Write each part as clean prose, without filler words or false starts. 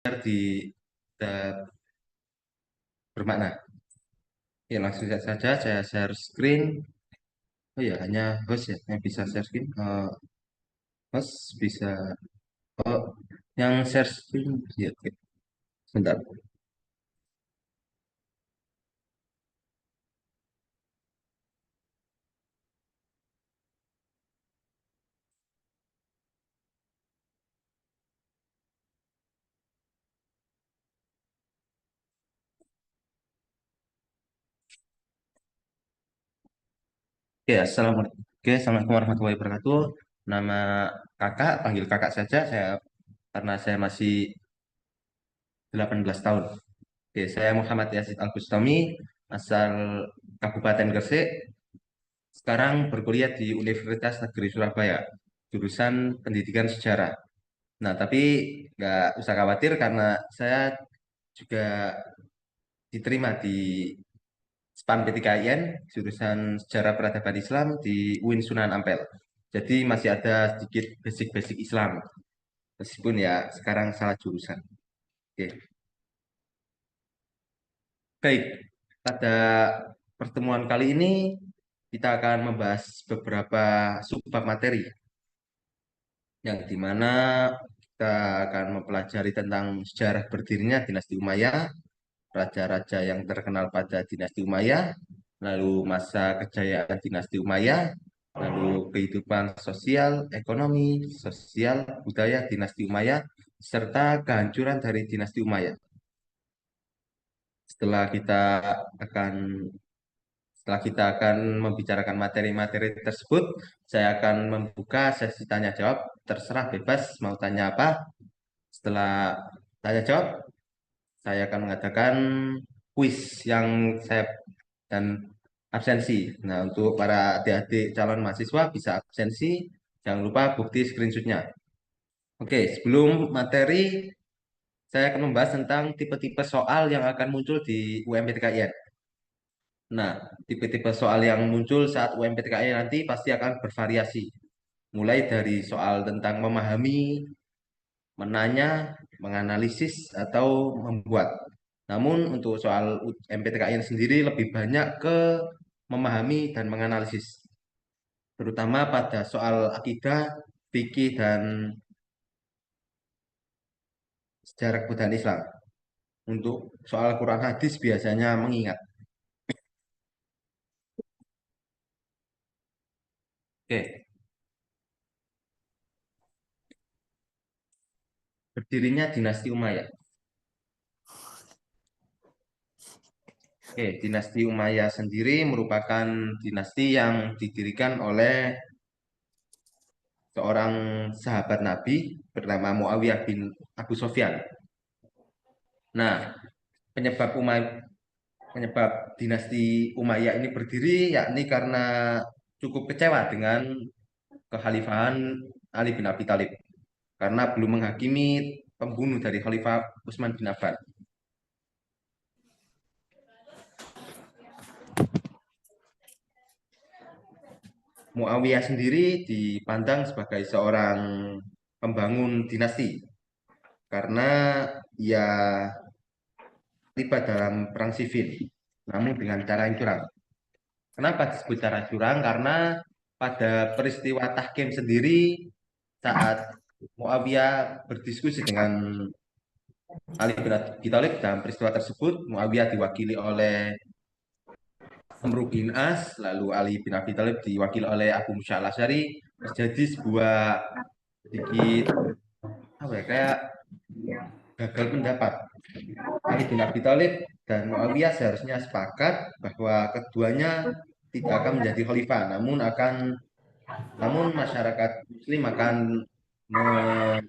di bermakna. Ya, langsung saja saya share screen. Oh ya, hanya host ya yang bisa share screen. Host bisa. Oh, yang share screen. Ya, oke. Sebentar. Oke, assalamualaikum. Oke, assalamualaikum warahmatullahi wabarakatuh. Nama kakak, panggil kakak saja. Karena saya masih 18 tahun. Oke, saya Muhammad Yazid Al Bustami, asal Kabupaten Gresik. Sekarang berkuliah di Universitas Negeri Surabaya, jurusan Pendidikan Sejarah. Nah, tapi nggak usah khawatir karena saya juga diterima di SPAN PTKIN, jurusan Sejarah Peradaban Islam di UIN Sunan Ampel. Jadi masih ada sedikit basic-basic Islam, meskipun ya sekarang salah jurusan. Oke. Baik, pada pertemuan kali ini kita akan membahas beberapa subbab materi, yang dimana kita akan mempelajari tentang sejarah berdirinya dinasti Umayyah, raja-raja yang terkenal pada dinasti Umayyah, lalu masa kejayaan dinasti Umayyah, lalu kehidupan sosial, ekonomi, sosial, budaya dinasti Umayyah, serta kehancuran dari dinasti Umayyah. Setelah kita akan setelah kita akan membicarakan materi-materi tersebut, saya akan membuka sesi tanya jawab. Terserah bebas mau tanya apa. Setelah tanya jawab, saya akan mengadakan kuis yang saya dan absensi. Nah, untuk para adik-adik calon mahasiswa bisa absensi, jangan lupa bukti screenshotnya. Oke, sebelum materi, saya akan membahas tentang tipe-tipe soal yang akan muncul di UMPTKIN. Nah, tipe-tipe soal yang muncul saat UMPTKIN nanti pasti akan bervariasi. Mulai dari soal tentang memahami, menanya, menganalisis, atau membuat. Namun untuk soal MPTKIN sendiri lebih banyak ke memahami dan menganalisis, terutama pada soal akidah, fikih, dan sejarah kebudayaan Islam. Untuk soal Quran hadis biasanya mengingat. Oke, berdirinya dinasti Umayyah. Oke, dinasti Umayyah sendiri merupakan dinasti yang didirikan oleh seorang sahabat Nabi bernama Muawiyah bin Abu Sofyan. Nah, penyebab penyebab dinasti Umayyah ini berdiri yakni karena cukup kecewa dengan kekhalifahan Ali bin Abi Thalib karena belum menghakimi pembunuh dari Khalifah Utsman bin Affan. Muawiyah sendiri dipandang sebagai seorang pembangun dinasti karena ia terlibat dalam perang sivil, namun dengan cara yang curang. Kenapa disebut cara curang? Karena pada peristiwa tahkim sendiri saat Muawiyah berdiskusi dengan Ali bin Abi Thalib dalam peristiwa tersebut, Muawiyah diwakili oleh Amr bin As, lalu Ali bin Abi Thalib diwakili oleh Abu Musa al Asy'ari. Terjadi sebuah sedikit apa ya, kayak gagal pendapat. Ali bin Abi Thalib dan Muawiyah seharusnya sepakat bahwa keduanya tidak akan menjadi khalifah, namun masyarakat Muslim akan me-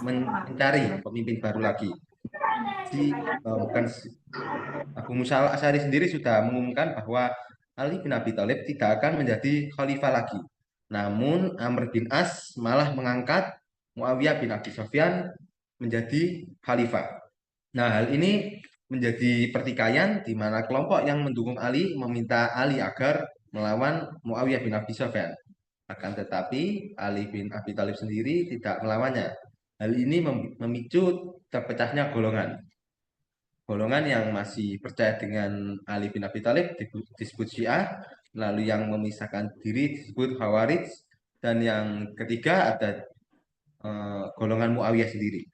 mencari pemimpin baru lagi. Si bukan Abu Musa al-Asy'ari sendiri sudah mengumumkan bahwa Ali bin Abi Thalib tidak akan menjadi khalifah lagi. Namun Amr bin As malah mengangkat Muawiyah bin Abi Sufyan menjadi khalifah. Nah, hal ini menjadi pertikaian di mana kelompok yang mendukung Ali meminta Ali agar melawan Muawiyah bin Abi Sufyan. Akan tetapi Ali bin Abi Thalib sendiri tidak melawannya. Hal ini memicu terpecahnya golongan. Golongan yang masih percaya dengan Ali bin Abi Thalib disebut Syiah, lalu yang memisahkan diri disebut Khawarij, dan yang ketiga ada golongan Muawiyah sendiri.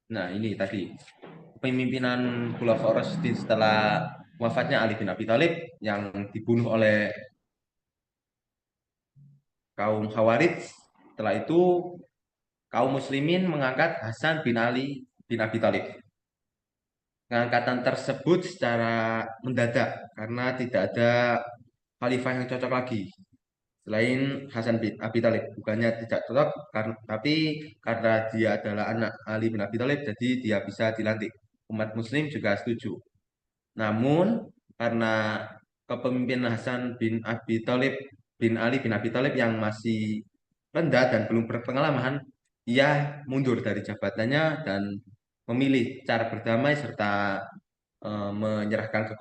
Nah, ini tadi pemimpinan Khulafaur Rasyidin setelah wafatnya Ali bin Abi Thalib yang dibunuh oleh kaum Khawarij. Setelah itu kaum muslimin mengangkat Hasan bin Ali bin Abi Thalib. Pengangkatan tersebut secara mendadak karena tidak ada khalifah yang cocok lagi selain Hasan bin Abi Thalib. Bukannya tidak cocok, karena, tapi karena dia adalah anak Ali bin Abi Thalib, jadi dia bisa dilantik. Umat Muslim juga setuju. Namun karena kepemimpinan Hasan bin Abi Thalib bin Ali bin Abi Thalib yang masih rendah dan belum berpengalaman, ia mundur dari jabatannya dan memilih cara berdamai serta menyerahkan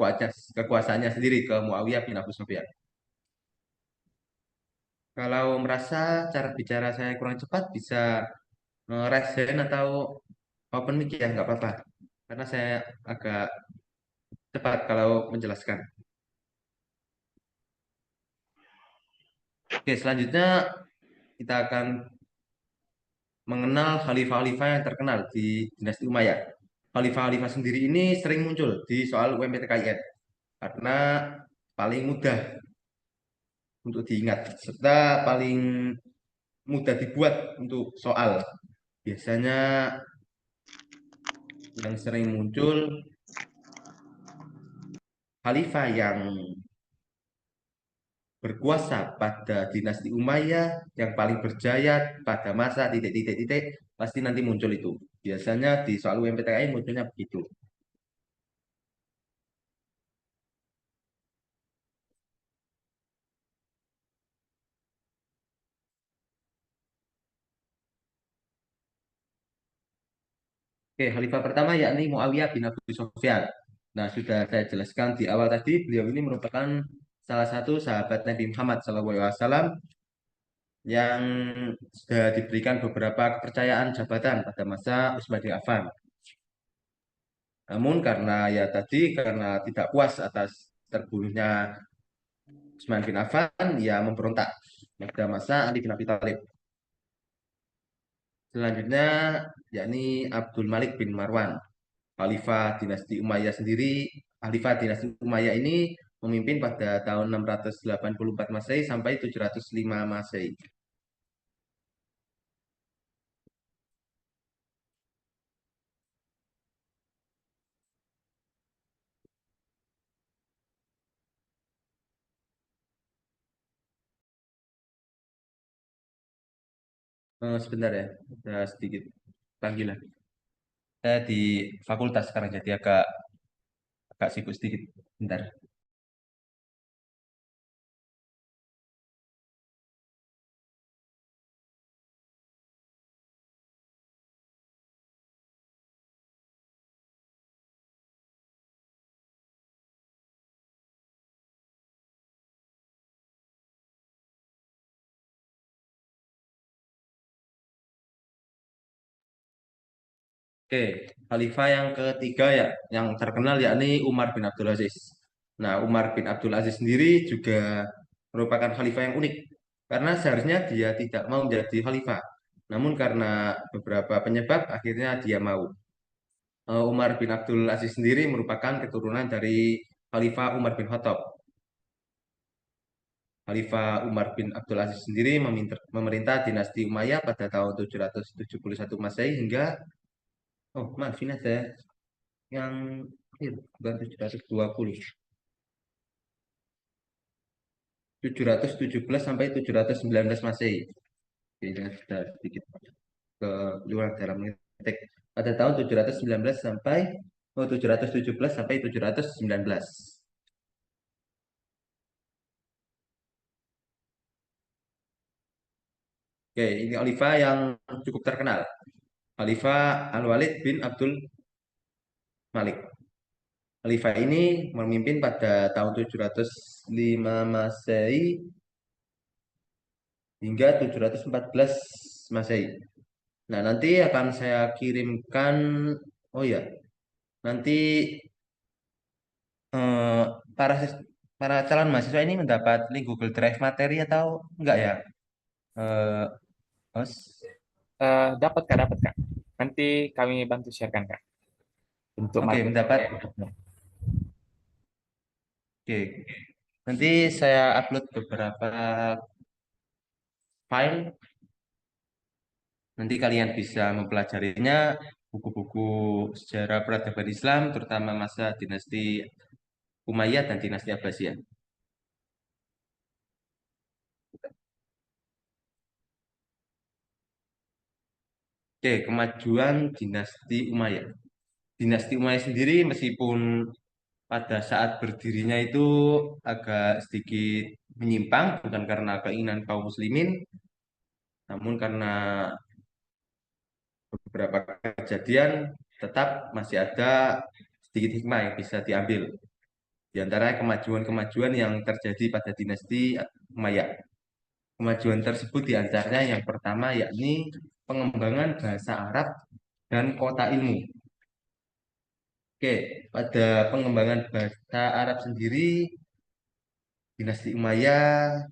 kekuasaannya sendiri ke Muawiyah bin Abu Sufyan. Kalau merasa cara bicara saya kurang cepat, bisa raise hand atau open mic ya, nggak apa-apa. Karena saya agak cepat kalau menjelaskan. Oke, selanjutnya kita akan mengenal khalifah-khalifah yang terkenal di dinasti Umayyah. Khalifah-khalifah sendiri ini sering muncul di soal UMPTKIN karena paling mudah untuk diingat serta paling mudah dibuat untuk soal. Biasanya yang sering muncul khalifah yang berkuasa pada dinasti Umayyah yang paling berjaya pada masa titik-titik-titik pasti nanti muncul itu. Biasanya di soal UMPTKI munculnya begitu. Oke, khalifah pertama yakni Muawiyah bin Abi Sufyan. Nah, sudah saya jelaskan di awal tadi, beliau ini merupakan salah satu sahabat Nabi Muhammad SAW yang sudah diberikan beberapa kepercayaan jabatan pada masa Utsman bin Affan. Namun karena ya tadi karena tidak puas atas terbunuhnya Utsman bin Affan, ya memberontak pada masa Ali bin Abi Thalib. Selanjutnya yakni Abdul Malik bin Marwan, Khalifah dinasti Umayyah sendiri. Khalifah dinasti Umayyah ini memimpin pada tahun 684 Masehi sampai 705 Masehi. Sebentar ya, ada sedikit panggilan. Saya di fakultas sekarang jadi agak agak sibuk sedikit. Bentar. Oke, khalifah yang ketiga ya, yang terkenal yakni Umar bin Abdul Aziz. Nah, Umar bin Abdul Aziz sendiri juga merupakan khalifah yang unik karena seharusnya dia tidak mau menjadi khalifah. Namun karena beberapa penyebab akhirnya dia mau. Umar bin Abdul Aziz sendiri merupakan keturunan dari Khalifah Umar bin Khattab. Khalifah Umar bin Abdul Aziz sendiri memerintah dinasti Umayyah pada tahun 771 Masehi hingga, oh maaf ini ada yang akhir, bukan 720, 717 sampai 719 Masehi. Ini sudah sedikit ke luar dalam ngetik. Pada tahun 719 sampai 717 sampai 719. Oke, ini khalifah yang cukup terkenal. Khalifah Al-Walid bin Abdul Malik. Khalifah ini memimpin pada tahun 705 Masehi hingga 714 Masehi. Nah, nanti akan saya kirimkan, oh ya, nanti eh, para para calon mahasiswa ini mendapat link Google Drive materi atau enggak ya? Eh, Mas? Dapat Kak, dapat Kak. Nanti kami bantu sharekan Kak untuk Oke, materi. mendapat. Oke, nanti saya upload beberapa file. Nanti kalian bisa mempelajarinya buku-buku sejarah peradaban Islam, terutama masa dinasti Umayyad dan dinasti Abbasiyah. Oke, kemajuan dinasti Umayyad. Dinasti Umayyad sendiri meskipun pada saat berdirinya itu agak sedikit menyimpang, bukan karena keinginan kaum muslimin, namun karena beberapa kejadian tetap masih ada sedikit hikmah yang bisa diambil. Di antara kemajuan-kemajuan yang terjadi pada dinasti Umayyad. Kemajuan tersebut diantaranya yang pertama yakni pengembangan bahasa Arab dan kota ilmu. Oke, pada pengembangan bahasa Arab sendiri, dinasti Umayyah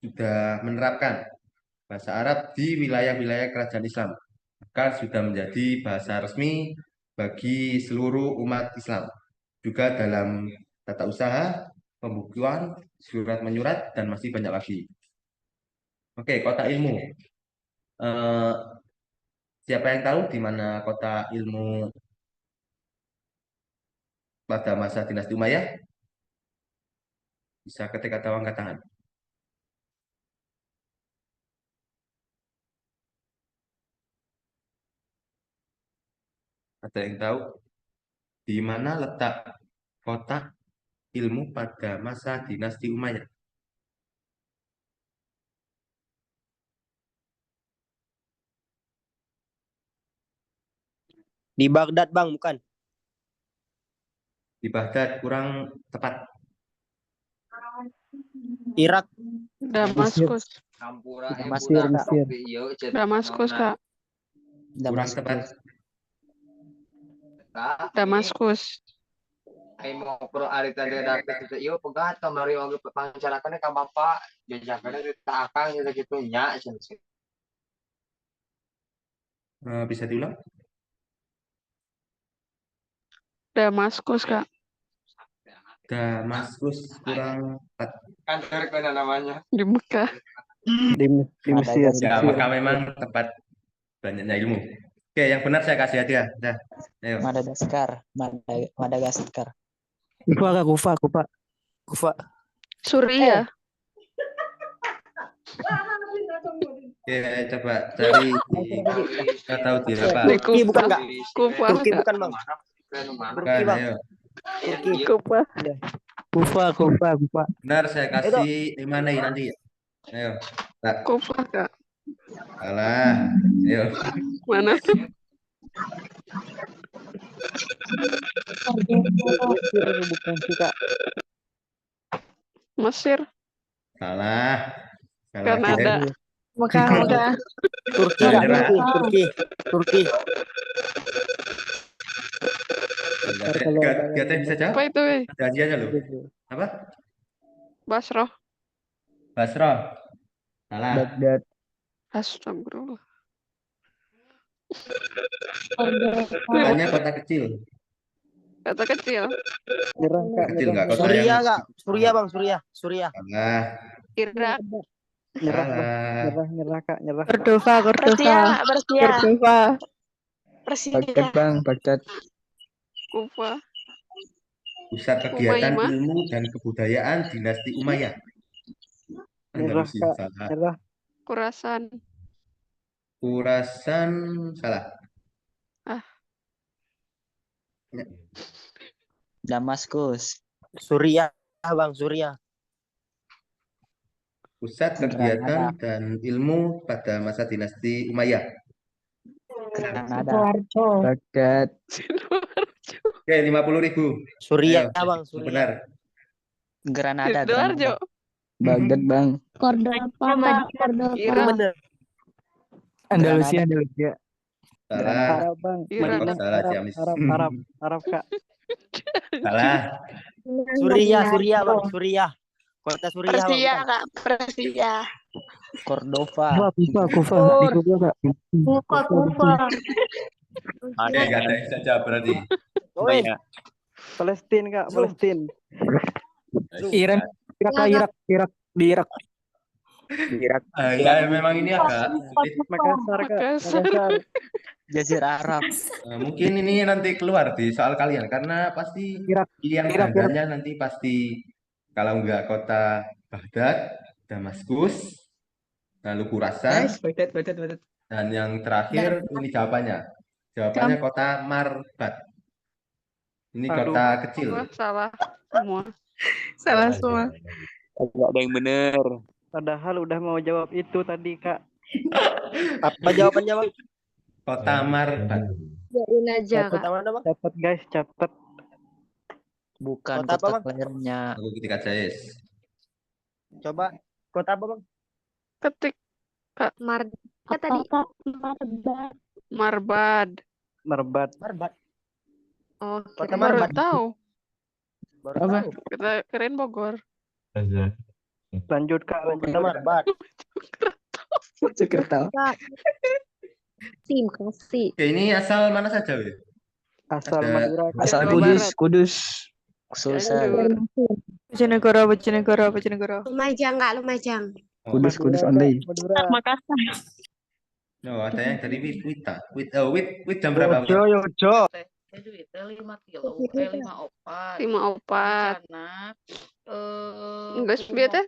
sudah menerapkan bahasa Arab di wilayah-wilayah kerajaan Islam. Bahkan sudah menjadi bahasa resmi bagi seluruh umat Islam. Juga dalam tata usaha, pembukuan, surat menyurat, dan masih banyak lagi. Oke, kota ilmu. Eh, Siapa yang tahu di mana kota ilmu pada masa dinasti Umayyah? Bisa ketik atau angkat tangan. Ada yang tahu di mana letak kota ilmu pada masa dinasti Umayyah? Di Baghdad, Bang, bukan? Di Baghdad kurang tepat. Irak. Damaskus. Mesir, Kak. Damaskus, Kak. Kurang Damaskus. tepat. Damaskus. Mau pro arita dia dapat itu iyo pegat kamari oge pancarakannya ka bapak jajakannya kita akang gitu nya Bisa diulang? Damaskus, Kak. Damaskus kurang tepat. kantor kana namanya Di Mekah. Di Mesir. Ya, maka memang tempat banyaknya ilmu. Oke, yang benar saya kasih hadiah. Dah, ayo. Madagaskar. Kufa, Kak, Kufa. Suriah. Oke, coba cari nggak tahu di apa. Di Turki bukan, Kak? Kufa, Turki Kak. bukan, Bang. Bukan, Bang. ayo. Turki. Kufa. Kufa. Benar, saya kasih 5 nih nanti. Ayo. Tak, Kufa, Kak. salah. Ayo. Mana? Bukan sih, Kak. Mesir. Salah. Salah. Kanada. Mekah. Turki, Nah, Kak. nyerah. Turki. Gak ada yang bisa jawab? Apa itu, weh? Ada hadiahnya loh. Apa? Basroh. Basrah. Salah. Baghdad. Astagfirullah. Katanya kota kecil. Kata kecil. Nyerah, Kak. Kecil nggak? Kota Suriah, yang Kak. Suriah, Bang. Suriah. salah. Irak. Nyerah, Salah. Kak. Nyerah. Persia. Baghdad. Kufa. Pusat kegiatan Umayyah. ilmu dan kebudayaan dinasti Umayyah. Nyerah, Andalusia. Kak. Salah. Nyerah. Khurasan. Khurasan salah. Damaskus. Suriah, Bang. Suriah. Pusat kegiatan dan ilmu pada masa dinasti Umayyah. Baghdad. Sidoarjo. Oke, 50.000. Suriah Ayo, bang, yang Suriah. benar. Granada, Sidoarjo. Baghdad bang. Cordova, Kak. Cordova. Irak. Bener. Andalusia, Granada. Andalusia. Salah. Arab bang. Irak. Oh, salah Ciamis. Arab kak. Salah. Suriah bang, Suriah. Kota Suriah bang. Persia, bukan? Kak. Persia. Cordova. Kufa. Di Kufa kak. Kufa. Oke, nggak ada yang saja berarti. Woi, Palestina kak. Zoom. Palestina. Iran. Irak. Di Irak. Ya, memang ini agak sulit. Makassar kak. Makassar. Jazirah Arab. Mungkin ini nanti keluar di soal kalian karena pasti Irak. pilihan Irak. gandanya nanti pasti kalau nggak kota Baghdad, Damaskus, lalu Khurasan, Baghdad. dan yang terakhir ini jawabannya. Jawabannya kota Marbat. Ini kota kecil. Wah, salah semua. Salah semua. Agak ada yang bener. Padahal udah mau jawab itu tadi kak. Apa jawabannya bang? Kota Marbat. Jadiin aja, Kak. Kota mana bang? Catat guys, catat. Bukan Kota apa, kota Bang? kelahirannya. Aku ketika Jayes. Coba kota apa bang? Ketik Mar Apa tadi Kak? Marbat. Marbad. Merbat. Marbat. oh Kota kira Baru Marbat. tahu. Baru Apa? tahu. Kita kirain Bogor. Lanjut kak. Kota Marbat. Jakarta. Sim kasih. Oke, ini asal mana saja, weh? Asal Ada- Madura kak. Asal Kudus, Kudus. Sulsel. Cianjur. Bojonegoro. Lumajang Kak, Lumajang. Oh, Kudus ondai. Kak Makassar. oh, ada yang dari Wita. Wit jam berapa? Wit? Yojo. Duit 5 kilo, 5 opat. 5 opat. Anak, Enggak biar teh.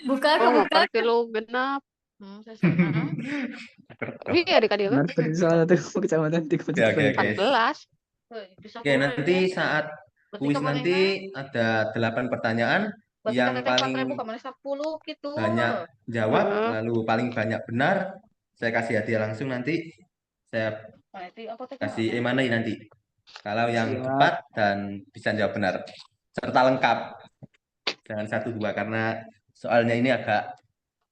Buka Oh, 4 kilo genap. saya sana. Iya adik-adik. Salah satu kecamatan di Oke, oke. 14. Oke, nanti saat kuis nanti ada 8 pertanyaan. Yang paling 10 gitu. banyak jawab, Heeh. lalu paling banyak benar, saya kasih hadiah langsung nanti. Saya kasih Emanai nanti. Kalau yang Siap. cepat dan bisa jawab benar. Serta lengkap. Jangan 1-2 karena soalnya ini agak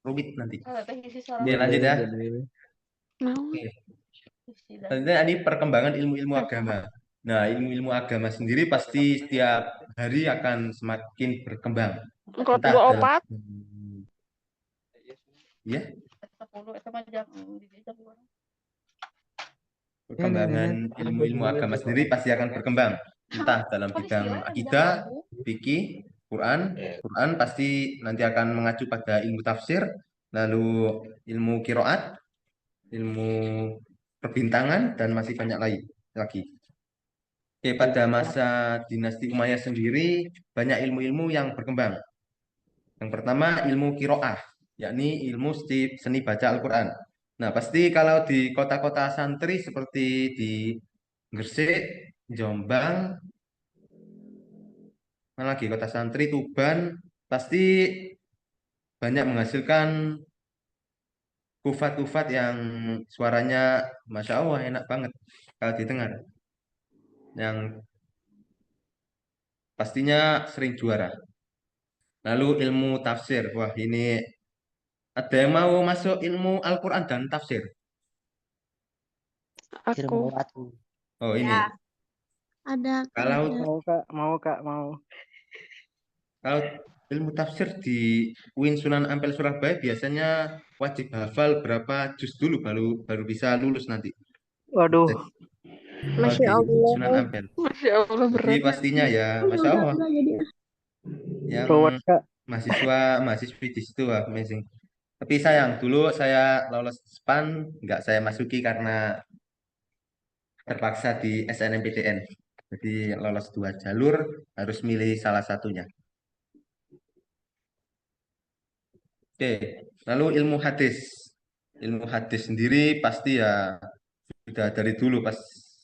rumit nanti. Oke, lanjut ya. Mau. Selanjutnya ini perkembangan ilmu-ilmu agama. Nah, ilmu-ilmu agama sendiri pasti setiap hari akan semakin berkembang. Engkau Entah 2 dalam- opat. Ya, 10 itu mah jam perkembangan ilmu-ilmu agama sendiri pasti akan berkembang. Entah dalam bidang akidah, fikih, Quran pasti nanti akan mengacu pada ilmu tafsir, lalu ilmu kiroat, ilmu perbintangan, dan masih banyak lagi. Oke, pada masa dinasti Umayyah sendiri banyak ilmu-ilmu yang berkembang. Yang pertama ilmu kiroah, yakni ilmu seni baca Al-Quran. Nah, pasti kalau di kota-kota santri seperti di Gresik, Jombang, mana lagi kota santri Tuban, pasti banyak menghasilkan kufat-kufat yang suaranya Masya Allah enak banget kalau didengar. Yang pastinya sering juara. Lalu ilmu tafsir. Wah, ini ada yang mau masuk ilmu Al-Quran dan tafsir? Ilmu Aku. watu. Oh, ini. Ya. Ada Kalau Mau kak. ilmu tafsir di UIN Sunan Ampel Surabaya biasanya wajib hafal berapa juz dulu baru bisa lulus nanti. Waduh. Kalau Masya di Allah. Sunan Ampel. Masya Allah Jadi berat. pastinya ya, Masya Allah. Yang Ruwet kak. mahasiswi di situ amazing. Tapi sayang, dulu saya lolos SPAN, nggak saya masuki karena terpaksa di SNMPTN. Jadi lolos 2 jalur, harus milih salah satunya. Oke, lalu ilmu hadis. Ilmu hadis sendiri pasti ya sudah dari dulu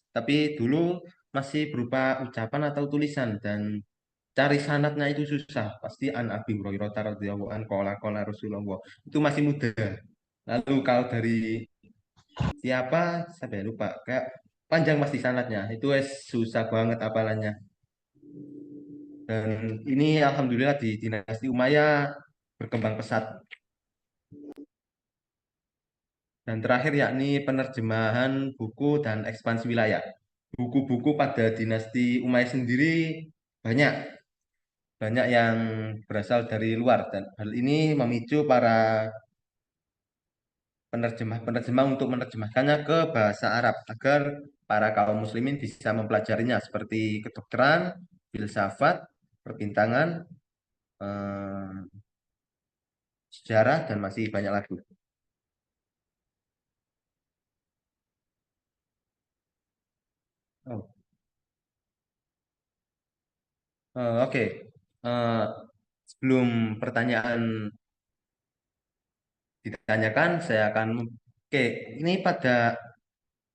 tapi dulu masih berupa ucapan atau tulisan dan cari sanadnya itu susah. Pasti an Abi Hurairah radhiyallahu anhu qala Rasulullah. Itu masih mudah. Lalu kalau dari siapa saya lupa kayak panjang pasti sanatnya. Itu susah banget hafalannya. Dan ini alhamdulillah di dinasti Umayyah berkembang pesat. Dan terakhir yakni penerjemahan buku dan ekspansi wilayah. Buku-buku pada dinasti Umayyah sendiri banyak yang berasal dari luar, dan hal ini memicu para penerjemah untuk menerjemahkannya ke bahasa Arab agar para kaum muslimin bisa mempelajarinya seperti kedokteran, filsafat, perbintangan, eh, sejarah, dan masih banyak lagi. Oh. Oke. Sebelum pertanyaan ditanyakan, saya akan oke, ini pada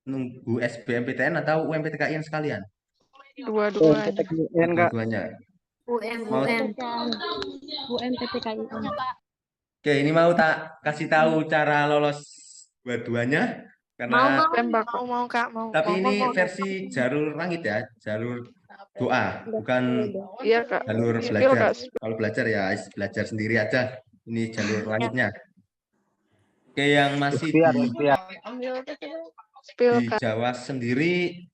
nunggu SBMPTN atau UMPTKIN sekalian? Dua-duanya. PTKIN Kak. Dua-duanya. UM. UMPTKI. Oke, ini mau tak kasih tahu cara lolos dua-duanya karena Tembak. Mau Kak, mau. tapi ini versi jalur langit ya, jalur doa, bukan Iya Kak. jalur Spill belajar. Kak. Kalau belajar ya belajar sendiri aja. Ini jalur langitnya. Oke, yang masih Ikhtiar, di ikhtiar. Spill di Kak. Jawa sendiri,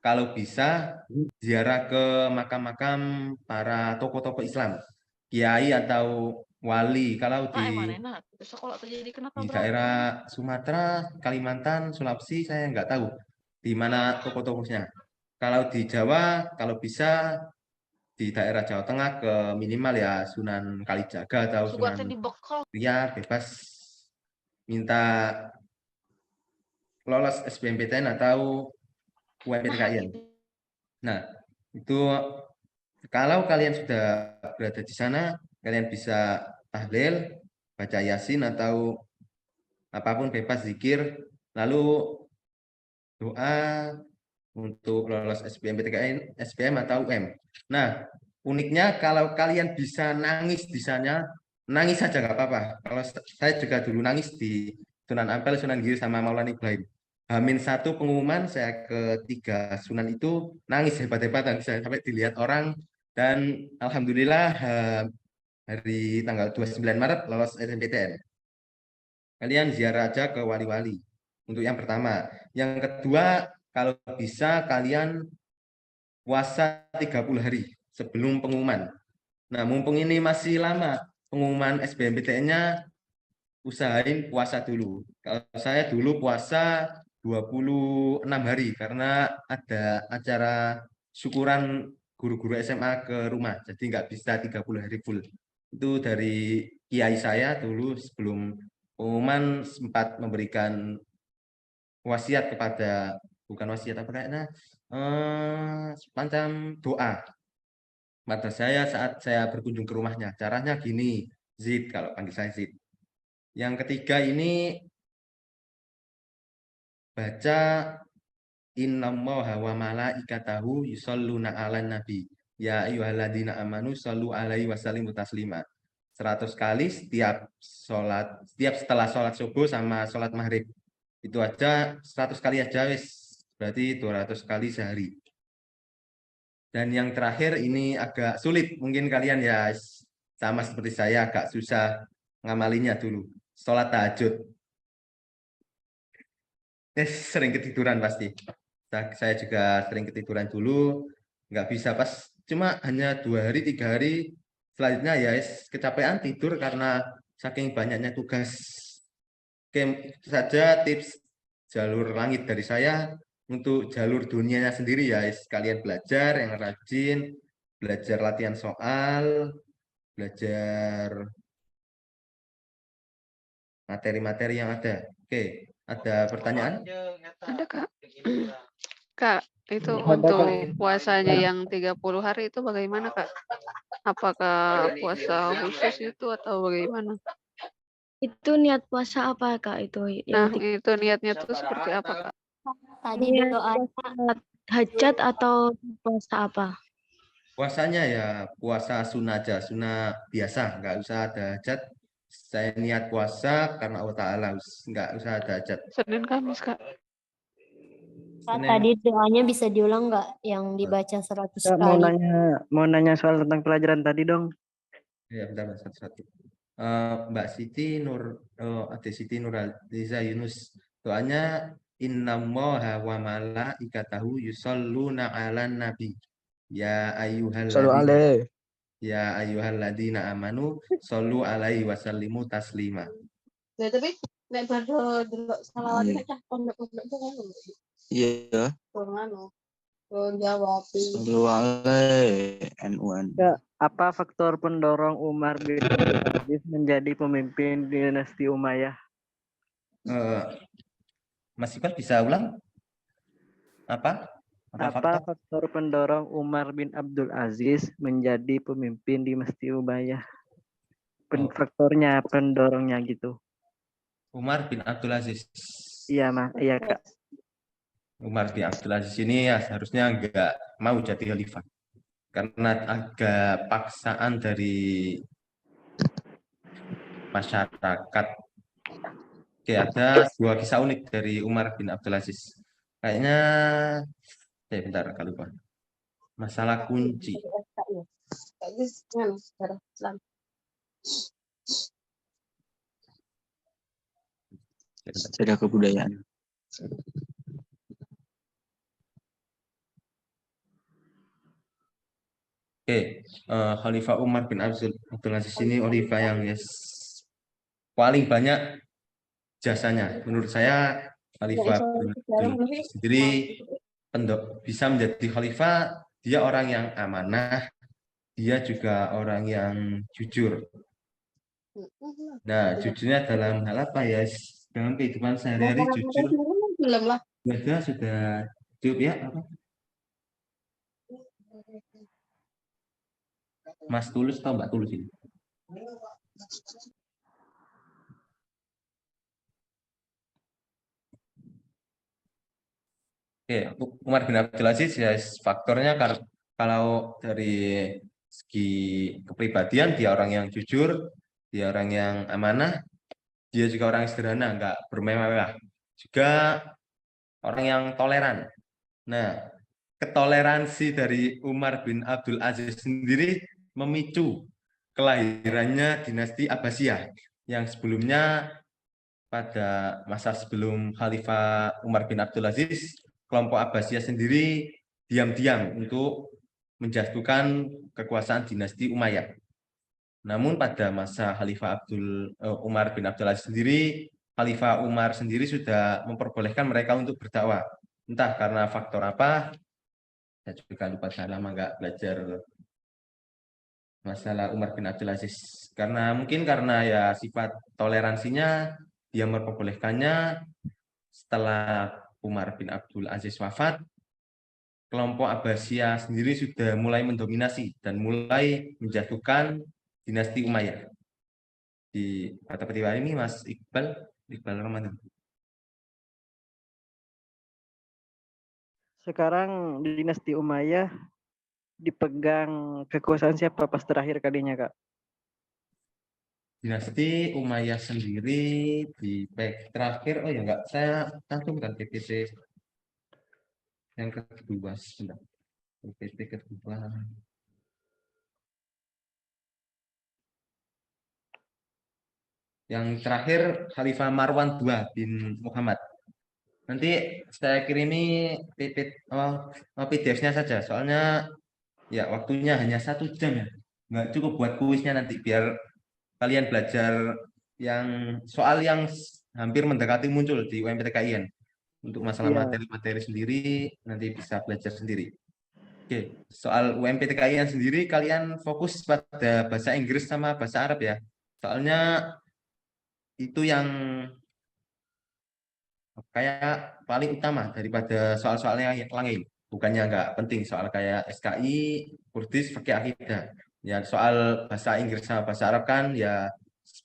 kalau bisa ziarah ke makam-makam para tokoh-tokoh Islam, kiai atau wali. Kalau di Sekolah terjadi kenapa daerah Sumatera, Kalimantan, Sulawesi, saya nggak tahu di mana tokoh-tokohnya. Kalau di Jawa, kalau bisa di daerah Jawa Tengah ke minimal ya Sunan Kalijaga atau Sunan Ria, bebas minta lolos SBMPTN atau UMPTKIN. Nah, itu kalau kalian sudah berada di sana, kalian bisa tahlil, baca Yasin atau apapun bebas zikir, lalu doa untuk lolos SBMPTKIN, SBM atau UM. Nah, uniknya kalau kalian bisa nangis di sana, nangis saja nggak apa-apa. Kalau saya juga dulu nangis di Sunan Ampel, Sunan Giri sama Maulana Ibrahim. H-1 pengumuman saya ketiga Sunan itu nangis hebat-hebatan, saya sampai dilihat orang, dan alhamdulillah hari tanggal 29 Maret lolos SNMPTN. Kalian ziarah aja ke wali-wali. Untuk yang pertama. Yang kedua, kalau bisa kalian puasa 30 hari sebelum pengumuman. Nah, mumpung ini masih lama pengumuman SBMPTN-nya, usahain puasa dulu. Kalau saya dulu puasa 26 hari karena ada acara syukuran guru-guru SMA ke rumah. Jadi nggak bisa 30 hari full. Itu dari kiai saya dulu sebelum pengumuman sempat memberikan wasiat kepada, bukan wasiat apa kayaknya, semacam doa pada saya saat saya berkunjung ke rumahnya. Caranya gini, Zid, kalau panggil saya Zid. Yang ketiga ini baca innallaha wa malaikatahu yusholluna 'alan nabi ya ayyuhalladzina amanu shollu alaihi wasallimu taslima. 100 kali setiap setelah sholat subuh sama sholat maghrib. Itu aja 100 kali aja wis, berarti 200 kali sehari. Dan yang terakhir ini agak sulit, mungkin kalian ya sama seperti saya agak susah ngamalinya dulu. Sholat tahajud. Sering ketiduran pasti. Saya juga sering ketiduran dulu, nggak bisa pas, cuma hanya 2 hari 3 hari selanjutnya ya kecapean tidur karena saking banyaknya tugas. Oke, itu saja tips jalur langit dari saya. Untuk jalur dunianya sendiri ya kalian belajar yang rajin, belajar latihan soal, belajar materi-materi yang ada. Oke, ada pertanyaan? Ada Kak. Kak, itu Ada, untuk Kak. puasanya yang 30 hari itu bagaimana Kak? Apakah puasa khusus itu atau bagaimana? Itu niat puasa apa Kak itu? Nah, itu niatnya tuh seperti apa Kak? Tadi Niat doa. puasa hajat atau puasa apa? Puasanya ya puasa sunnah aja, sunnah biasa, nggak usah ada hajat. Saya niat puasa karena Allah Ta'ala, nggak usah ada hajat. Senin Kamis Kak. Kak, tadi doanya bisa diulang nggak yang dibaca 100 Kak, mau kali? nanya soal tentang pelajaran tadi dong. Ya, bentar, satu-satu. Mbak Siti Ade Siti Nurhaliza Yunus. Doanya innallaha wa malaikatahu yusholluna 'alan nabi. Ya Selalu ayyuhalladzina ale. ya ayyuhalladzina amanu shollu alaihi wasallimu taslima. Ya, tapi nek baru delok selawatnya cah pondok-pondok tuh kan. Iya. Ngono. Jawab. Selalu ale NUN. Kak, apa faktor pendorong Umar bin Abdul Aziz menjadi pemimpin dinasti Umayyah? Eh, Mas Iqbal bisa ulang? Apa Apa faktor? faktor pendorong Umar bin Abdul Aziz menjadi pemimpin dinasti Umayyah? Oh. Faktornya, pendorongnya gitu. Umar bin Abdul Aziz. Iya, iya Kak. Umar bin Abdul Aziz ini ya seharusnya nggak mau jadi khalifah karena agak paksaan dari masyarakat. Oke, ada dua kisah unik dari Umar bin Abdul Aziz. Kayaknya, bentar, kalau lupa. Masalah kunci. Sudah kebudayaan. Oke, Khalifah Umar bin Abdul Aziz ini khalifah yang paling banyak jasanya. Menurut saya Khalifah bin Abdul Aziz sendiri bisa menjadi khalifah. Dia orang yang amanah, dia juga orang yang jujur. Nah, jujurnya dalam hal apa ya? Dalam kehidupan sehari-hari jujur. Dia sudah cukup ya? Apa? Mas Tulus atau Mbak Tulus ini? Oke, Umar bin Abdul Aziz ya faktornya kalau dari segi kepribadian dia orang yang jujur, dia orang yang amanah, dia juga orang yang sederhana, nggak bermewah, juga orang yang toleran. Nah, ketoleransi dari Umar bin Abdul Aziz sendiri memicu kelahirannya dinasti Abbasiyah yang sebelumnya pada masa sebelum Khalifah Umar bin Abdul Aziz, kelompok Abbasiyah sendiri diam-diam untuk menjatuhkan kekuasaan dinasti Umayyah. Namun pada masa Khalifah Umar bin Abdul Aziz sendiri, Khalifah Umar sendiri sudah memperbolehkan mereka untuk berdakwah. Entah karena faktor apa, saya juga lupa, saya lama nggak belajar masalah Umar bin Abdul Aziz. Mungkin karena ya sifat toleransinya, dia memperbolehkannya. Setelah Umar bin Abdul Aziz wafat, kelompok Abbasiyah sendiri sudah mulai mendominasi dan mulai menjatuhkan dinasti Umayyah. Di kata petiwa ini Mas Iqbal Ramadan. Sekarang dinasti Umayyah dipegang kekuasaan siapa pas terakhir kalinya, Kak? Dinasti Umayyah sendiri di terakhir, oh ya enggak, saya cantumkan PPT yang kedua, sebentar. PPT kedua. Yang terakhir Khalifah Marwan II bin Muhammad. Nanti saya kirimi PDF-nya saja, soalnya ya waktunya hanya 1 jam ya. Nggak cukup buat kuisnya nanti, biar kalian belajar yang soal yang hampir mendekati muncul di UMPTKIN. Untuk masalah materi-materi sendiri nanti bisa belajar sendiri. Oke, soal UMPTKIN sendiri kalian fokus pada bahasa Inggris sama bahasa Arab ya. Soalnya itu yang kayak paling utama daripada soal-soalnya yang lain. Bukannya nggak penting soal kayak SKI, Kurdis, Fikih Akidah. Ya soal bahasa Inggris sama bahasa Arab kan ya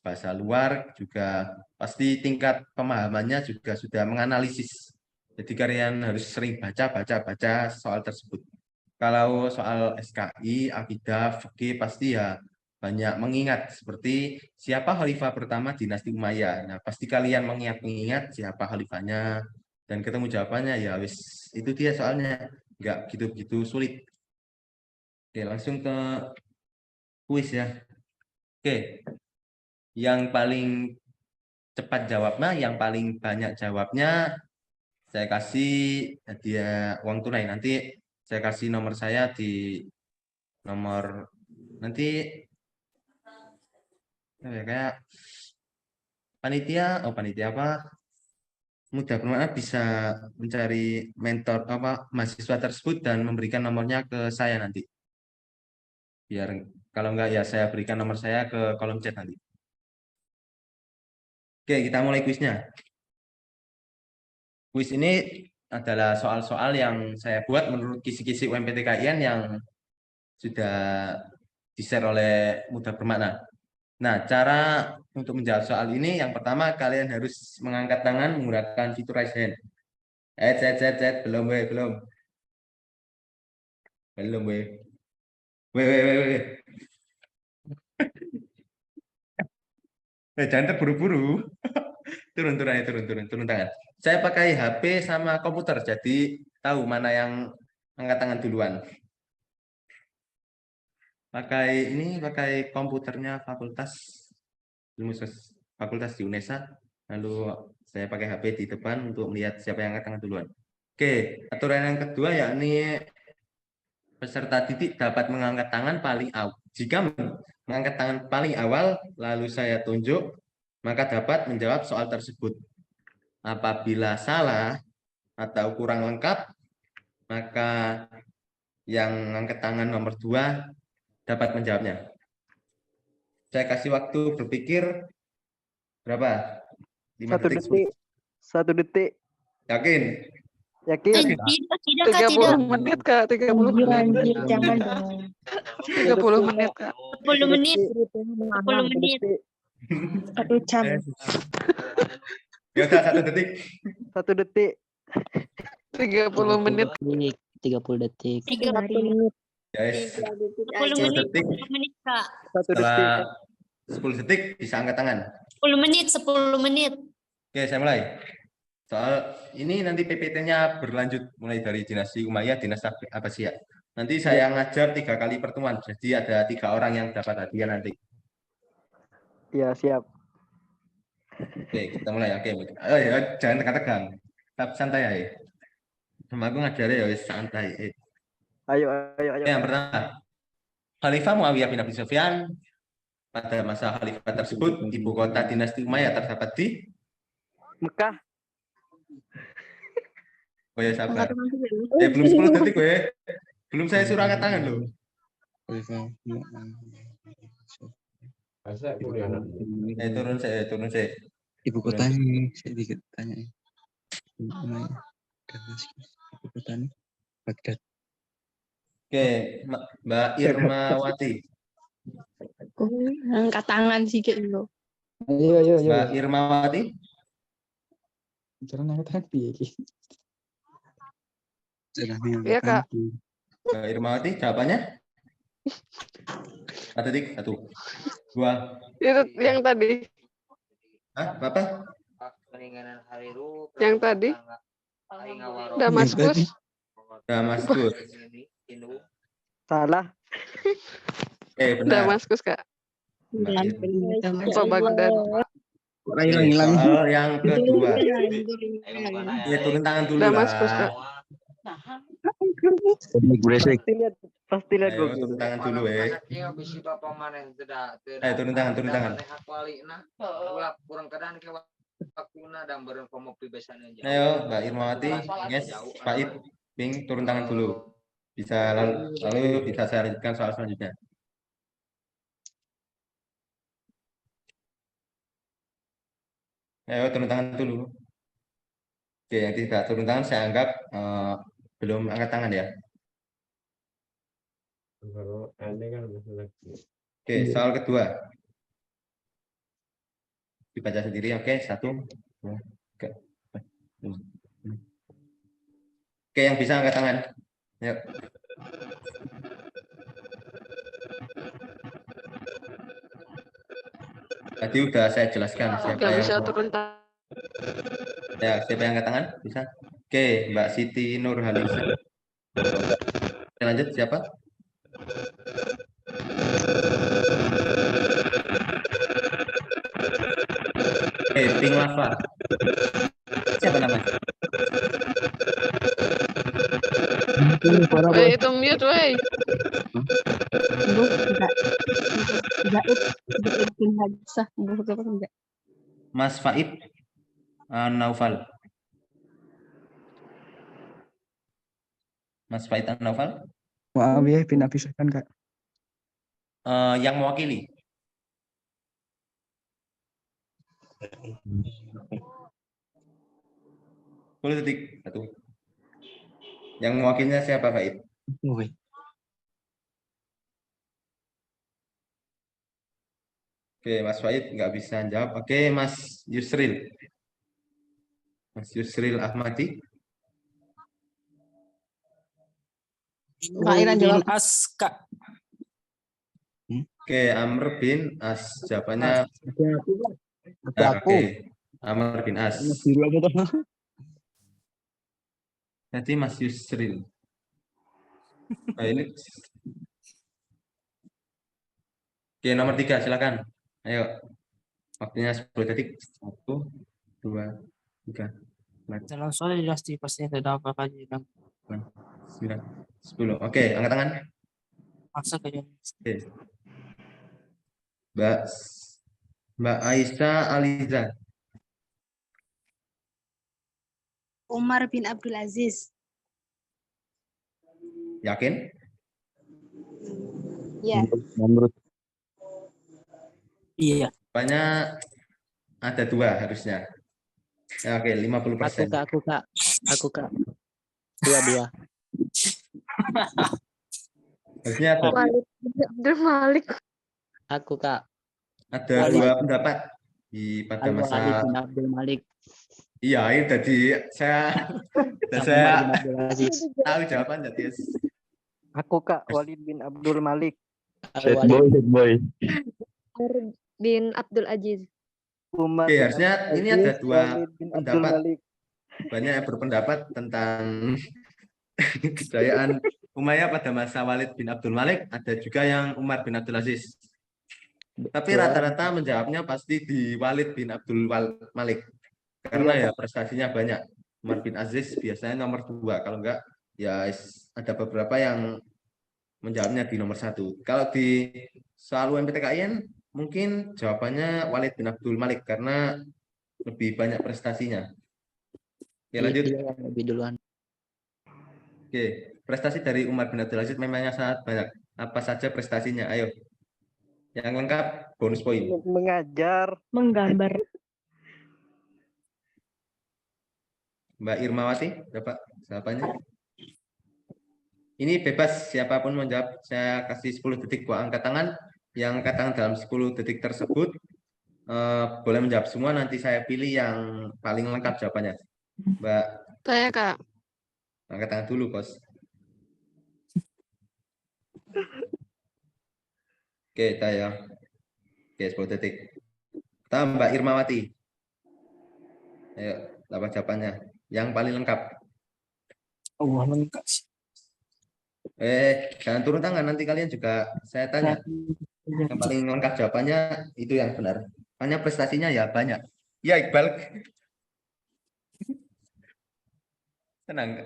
bahasa luar juga pasti tingkat pemahamannya juga sudah menganalisis. Jadi kalian harus sering baca soal tersebut. Kalau soal SKI, Akidah, Fikih pasti ya banyak mengingat seperti siapa khalifah pertama dinasti Umayyah. Nah, pasti kalian mengingat siapa khalifahnya, dan ketemu jawabannya, ya wis itu dia soalnya, nggak gitu-gitu sulit. Oke, langsung ke kuis ya. Oke, yang paling cepat jawabnya, yang paling banyak jawabnya, saya kasih hadiah uang tunai. Nanti saya kasih nomor saya di nomor nanti kayak panitia apa mudah bermanfaat bisa mencari mentor apa mahasiswa tersebut dan memberikan nomornya ke saya nanti. Biar kalau enggak ya saya berikan nomor saya ke kolom chat nanti. Oke, kita mulai kuisnya. Kuis ini adalah soal-soal yang saya buat menurut kisi-kisi UMPT KIN yang sudah di-share oleh Mudah Bermakna. Nah, cara untuk menjawab soal ini, yang pertama kalian harus mengangkat tangan menggunakan fitur raise hand. Belum, belum. Belum, weh. Jangan terburu-buru. Turun tangan. Saya pakai HP sama komputer, jadi tahu mana yang angkat tangan duluan. Pakai komputernya fakultas di UNESA. Lalu saya pakai HP di depan untuk melihat siapa yang angkat tangan duluan. Oke, aturan yang kedua yakni peserta didik dapat mengangkat tangan paling awal. Jika mengangkat tangan paling awal, lalu saya tunjuk, maka dapat menjawab soal tersebut. Apabila salah atau kurang lengkap, maka yang angkat tangan nomor 2 dapat menjawabnya. Saya kasih waktu berpikir berapa? 5 1 detik. 1 detik. Yakin? Yakin? Tidak, Kak, 30 tidak. menit Kak, 30 Anjir, menit. anjir, jangan dong. 30 menit Kak. 10 menit. 10 menit. 1 jam. Ya udah 1 detik. 1 detik. 30 menit. 30 detik. 30 menit. Guys, 10 menit. detik. 10 menit, Kak. 1 detik. Setelah 10 detik bisa angkat tangan. 10 menit, 10 menit. Oke, saya mulai. Soal ini nanti PPT-nya berlanjut mulai dari dinasti Umayyah, dinasti Abbasiyah. Nanti saya ngajar 3 kali pertemuan, jadi ada 3 orang yang dapat hadiah nanti. Ya, siap. Oke, kita mulai. Oke, ya, jangan tegang-tegang. Tetap santai ya. Sama aku ngajarnya ya wis santai. Ayo. Yang pertama, Khalifah Muawiyah bin Abi Sufyan pada masa khalifah tersebut ibu kota dinasti Umayyah terdapat di Mekah. Oh ya sabar. Belum 10 detik gue. Belum saya suruh angkat tangan loh. Turun saya. Ibu kotanya saya dikit tanya. Ibu kotanya Baghdad. Oke, Mbak Irmawati. Angkat tangan sih kayak gitu. Ayo. Mbak Irmawati. Jangan angkat tangan piye iki? Iya Kak. Mbak Irmawati jawabannya? 1 detik, 1, 2. Itu yang tadi. Hah, Bapak? Yang tadi. Damaskus. Damaskus. Salah. Benar. Damaskus Kak. Apa Baghdad? Hilang. Soal yang kedua. Ya, turun tangan dulu Damaskus lah. Kak. Pasti lihat Ayo, turun tangan dulu turun tangan. Ayo, Mbak Irmawati, yes, Pak Ib, Bing, turun tangan dulu. Bisa lalu bisa saya lanjutkan soal selanjutnya. Ayo, turun tangan dulu. Oke, yang tidak turun tangan saya anggap belum angkat tangan ya. Oke, soal kedua. Dibaca sendiri, oke. 1, 2, 3. Oke, yang bisa angkat tangan. Yuk. Tadi udah saya jelaskan siapa Gak yang bisa turun tangan. Ya, siapa yang angkat tangan? Bisa. Oke, Mbak Siti Nurhaliza. Oke, lanjut siapa? Oke, Pink Lava. Siapa namanya? Itu mute, woi. Aduh, enggak. Gaib. Gaib bin Hadisah. Aduh, enggak. Mas Faib Naufal. Mas Faid Naufal. Muawiyah bin Abi Sufyan, Kak. Yang mewakili. 10 detik. Satu. Yang mewakilnya siapa, Faid? Oke, Mas Faid nggak bisa jawab. Oke, Mas Yusril. Mas Yusril Ahmadi. Kak Iran jawab. As, Kak. Oke, Amr bin As. Jawabannya Ada aku. oke. Amr bin As. Biru apa tuh? Nanti Mas Yusril. Nah, ini. Oke, nomor 3, silakan. Ayo. Waktunya 10 detik. 1, 2, 3, 4, Dalam soal dinasti pasti terdapat aja yang 9, 10. Oke, angkat tangan. masa kejadian. Oke. Mbak Aisyah Aliza. Umar bin Abdul Aziz. Yakin? Ya. Menurut Iya. Banyak ada 2 harusnya. Ya, oke, 50%. Aku kak. Dua. Harusnya ada, Walid bin Abdul Malik. Aku kak. ada 2 pendapat pada masa. Walid bin Abdul Malik. Iya, ini tadi saya Abdul Aziz. tahu jawaban jadi. Aku Kak Walid bin Abdul Malik. Walid. boy. Umar bin Abdul Aziz. Umar Oke, bin harusnya Abdul ini Aziz, ada 2 Walid bin Abdul pendapat. Malik. Banyak yang berpendapat tentang kejayaan Umayyah pada masa Walid bin Abdul Malik, ada juga yang Umar bin Abdul Aziz. Tapi rata-rata menjawabnya pasti di Walid bin Abdul Malik. Karena ya prestasinya banyak. Umar bin Aziz biasanya nomor 2. Kalau enggak, ya ada beberapa yang menjawabnya di nomor 1. Kalau di soal UMPTKIN, mungkin jawabannya Walid bin Abdul Malik karena lebih banyak prestasinya. Oke, lanjut. Lebih duluan. Oke, prestasi dari Umar bin Abdul Aziz memangnya sangat banyak. Apa saja prestasinya? Ayo. Yang lengkap bonus poin. Mengajar. Menggambar. Mbak Irmawati, dapat jawabannya? Ini bebas siapapun menjawab. Saya kasih 10 detik buat angkat tangan. Yang angkat tangan dalam 10 detik tersebut boleh menjawab semua. Nanti saya pilih yang paling lengkap jawabannya. Mbak, Saya, Kak. angkat tangan dulu, Bos. Oke, saya. Oke, 10 detik. Pertama, Mbak Irmawati. Ayo, dapat jawabannya. Yang paling lengkap. Allah lengkap sih. Jangan turun tangan, nanti kalian juga saya tanya. Yang paling lengkap jawabannya itu yang benar. Hanya prestasinya ya banyak. Ya, Iqbal. Tenang.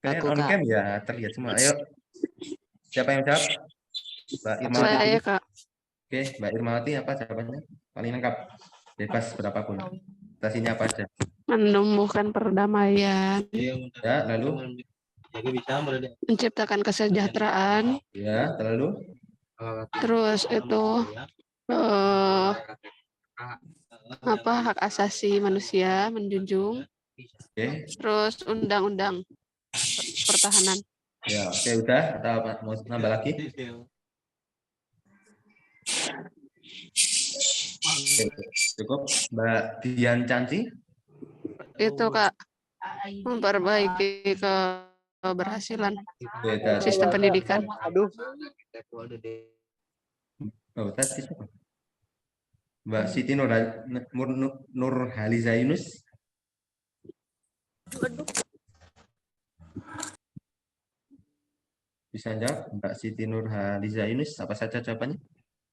Kalian on cam ya terlihat semua. Ayo. Siapa yang jawab? Mbak Irmawati. Saya, Kak. Oke, Mbak Irmawati apa jawabannya? Paling lengkap. Bebas berapapun. Prestasinya apa aja? Menumbuhkan perdamaian, Ya, lalu? menciptakan kesejahteraan, Ya, terlalu? terus itu hak asasi manusia menjunjung, Oke. terus undang-undang pertahanan. Ya, oke, udah. Atau apa? Mau nambah lagi? Oke, cukup. Mbak Dian Canci. Itu, Kak, memperbaiki keberhasilan Beda. sistem pendidikan. Aduh. Oh, tadi siapa? Mbak Siti Nurhaliza Yunus. Bisa jawab Mbak Siti Nurhaliza Yunus, apa saja jawabannya?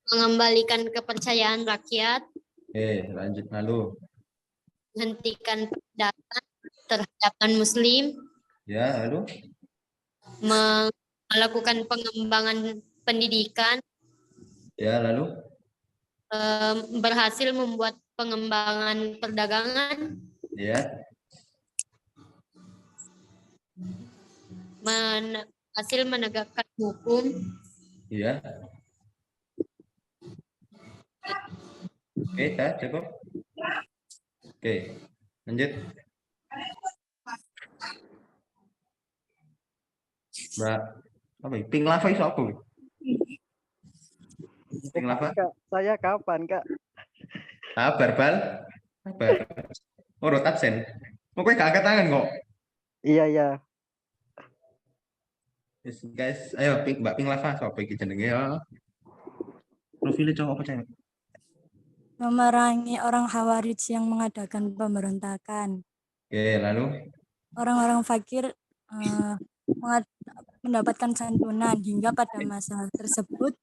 Mengembalikan kepercayaan rakyat, Lanjut lalu. menghentikan penindasan terhadap non-muslim, Ya, lalu. melakukan pengembangan pendidikan, Ya, lalu. berhasil membuat pengembangan perdagangan, Ya. berhasil menegakkan hukum, Iya. Oke, dah cukup. Oke, lanjut. Mbak, apa ya? Pink lava itu apa? Pink lava? Kak, saya kapan, Kak? Sabar, Bal. Sabar. Oh, rot absen. Mau gue gak angkat tangan kok. Iya, iya. Yes, guys, ayo Mbak Pink lava, siapa iki jenenge ya? Profilnya cowok apa cewek? Memerangi orang Khawarij yang mengadakan pemberontakan. Oke, lalu. Orang-orang fakir mendapatkan santunan hingga pada masa tersebut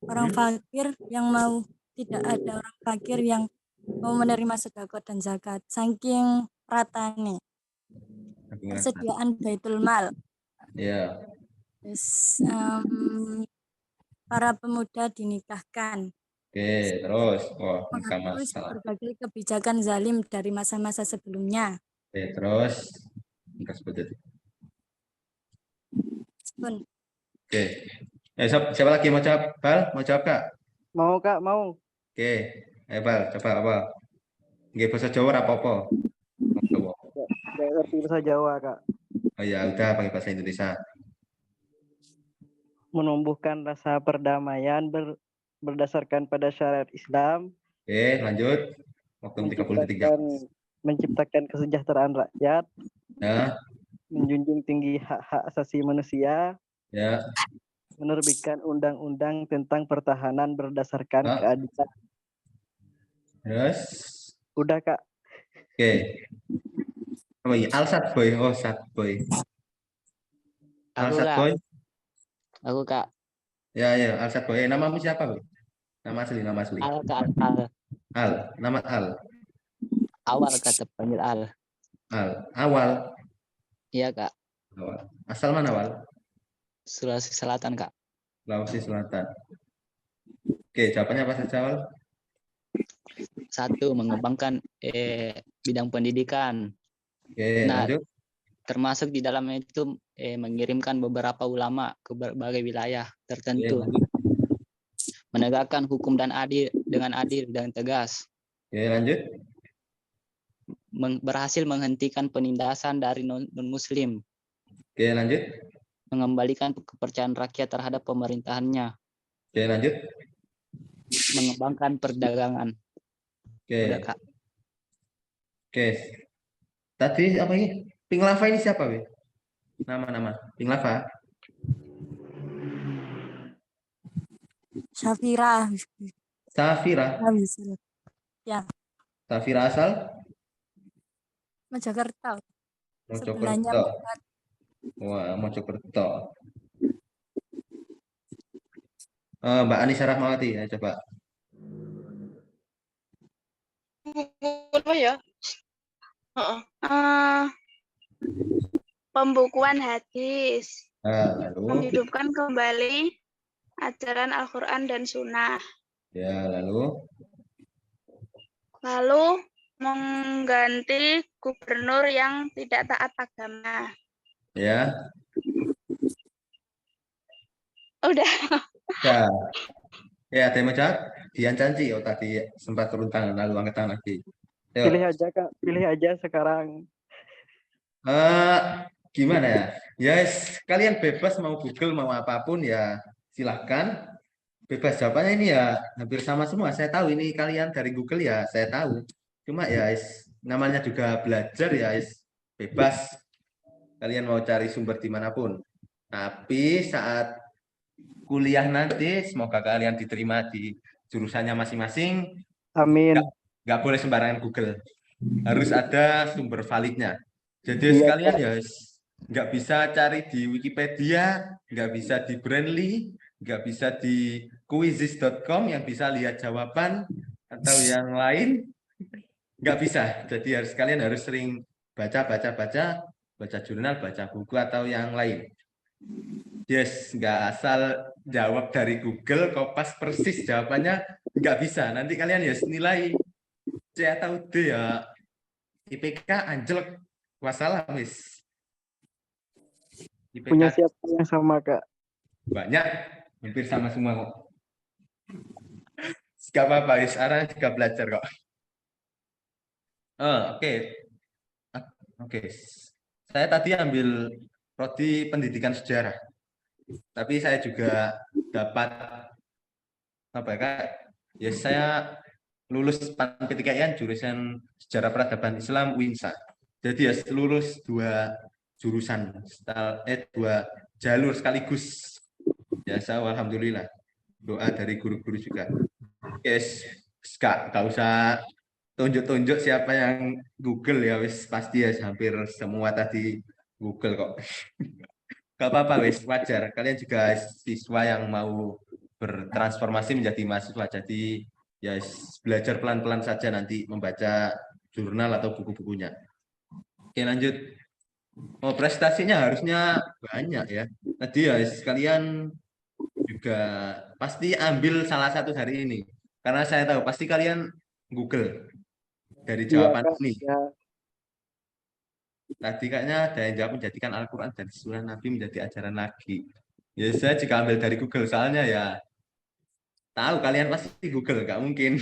orang fakir yang mau tidak ada orang fakir yang mau menerima sedekah dan zakat saking ratanya persediaan Baitul Mal. Ya. Terus, para pemuda dinikahkan. Oke, terus. Wah, Menghapus masalah. berbagai kebijakan zalim dari masa-masa sebelumnya. Oke, terus. Enggak seperti itu. Pun. Oke. Siapa lagi mau jawab? Bal, mau jawab Kak? Mau, Kak, mau. Oke. Ayo Bal, coba apa? Nggih bahasa Jawa apa-apa? Nggak ngerti bahasa Jawa, Kak. Oh ya, udah pakai bahasa Indonesia. Menumbuhkan rasa perdamaian berdasarkan pada syariat Islam. Oke, lanjut. Waktu 33. Menciptakan kesejahteraan rakyat. Ya. Menjunjung tinggi hak-hak asasi manusia. Ya. Menerbitkan undang-undang tentang pertahanan berdasarkan keadilan. Terus. Udah, Kak. Oke. Apa ini? Alsat Boy. Oh, Sat Boy. Alsat Boy. Aku Kak. Ya, ya, Alsat Boy. Namamu siapa, Boy? Nama asli. Al Kak. Al. Al. Nama Al. Awal kata panggil Al. Al. Awal. Iya Kak. Awal. Asal mana Awal? Sulawesi Selatan Kak. Sulawesi Selatan. Oke, jawabannya apa saja Awal? 1. Mengembangkan bidang pendidikan. Oke, lanjut. Termasuk di dalamnya itu mengirimkan beberapa ulama ke berbagai wilayah tertentu. Oke, menegakkan hukum dan adil dengan adil dan tegas. Oke, lanjut. Berhasil menghentikan penindasan dari non-muslim. Oke, lanjut. Mengembalikan kepercayaan rakyat terhadap pemerintahannya. Oke, lanjut. Mengembangkan perdagangan. Oke. Udah, Kak. Oke. Tadi apa ini? Pink lava ini siapa, Be? Nama-nama. Pink lava. Safira. Safira. Ya. Safira asal? Mojokerto. Mojokerto. Wah, Mojokerto. Mbak Anissa Rahmawati, ya coba. Apa ya? Pembukuan hadis. Lalu. Menghidupkan kembali ajaran Al-Quran dan Sunnah. Ya, lalu. Lalu mengganti gubernur yang tidak taat agama. Ya. Udah. Ya. Ya, ada yang mau jawab? Dian Canci, oh tadi sempat turun tangan, lalu angkat tangan lagi. Yuk. Pilih aja, Kak. Pilih aja sekarang. Gimana ya? Ya, kalian bebas mau Google, mau apapun ya silahkan. Bebas jawabannya ini ya hampir sama semua. Saya tahu ini kalian dari Google ya, saya tahu. Cuma ya namanya juga belajar ya bebas. Kalian mau cari sumber dimanapun. Tapi saat kuliah nanti, semoga kalian diterima di jurusannya masing-masing. Amin. Nggak boleh sembarangan Google. Harus ada sumber validnya. Jadi Iya, sekalian Kak. ya nggak bisa cari di Wikipedia, nggak bisa di Brandly, nggak bisa di quizzes.com yang bisa lihat jawaban atau yang lain, nggak bisa. Jadi kalian harus sering baca jurnal, baca buku atau yang lain. Yes, nggak asal jawab dari Google, kopas persis jawabannya, nggak bisa. Nanti kalian ya nilai C atau D ya, IPK anjlok, wassalam wis. Punya IPK siapa yang sama, Kak? banyak, hampir sama semua kok. Gak apa-apa, wis arah juga belajar kok. Oke. Oke. Saya tadi ambil prodi pendidikan sejarah. Tapi saya juga dapat apa ya, Kak? Ya saya lulus PTKIN jurusan Sejarah Peradaban Islam UINSA. Jadi ya lulus dua jurusan, dua jalur sekaligus. Ya saya alhamdulillah. Doa dari guru-guru juga. Yes, gak usah tunjuk-tunjuk siapa yang Google ya, wis pasti ya hampir semua tadi Google kok. Gak apa-apa wis, wajar. Kalian juga siswa yang mau bertransformasi menjadi mahasiswa. Jadi ya belajar pelan-pelan saja nanti membaca jurnal atau buku-bukunya. Oke, lanjut. Oh, prestasinya harusnya banyak ya. Tadi ya kalian juga pasti ambil salah satu hari ini. Karena saya tahu pasti kalian Google dari Iya, jawaban Kak. ini. Ya. Tadi kayaknya ada yang jawab menjadikan Al-Quran dan Sunnah Nabi menjadi ajaran lagi. Ya saya juga ambil dari Google soalnya ya tahu kalian pasti Google, nggak mungkin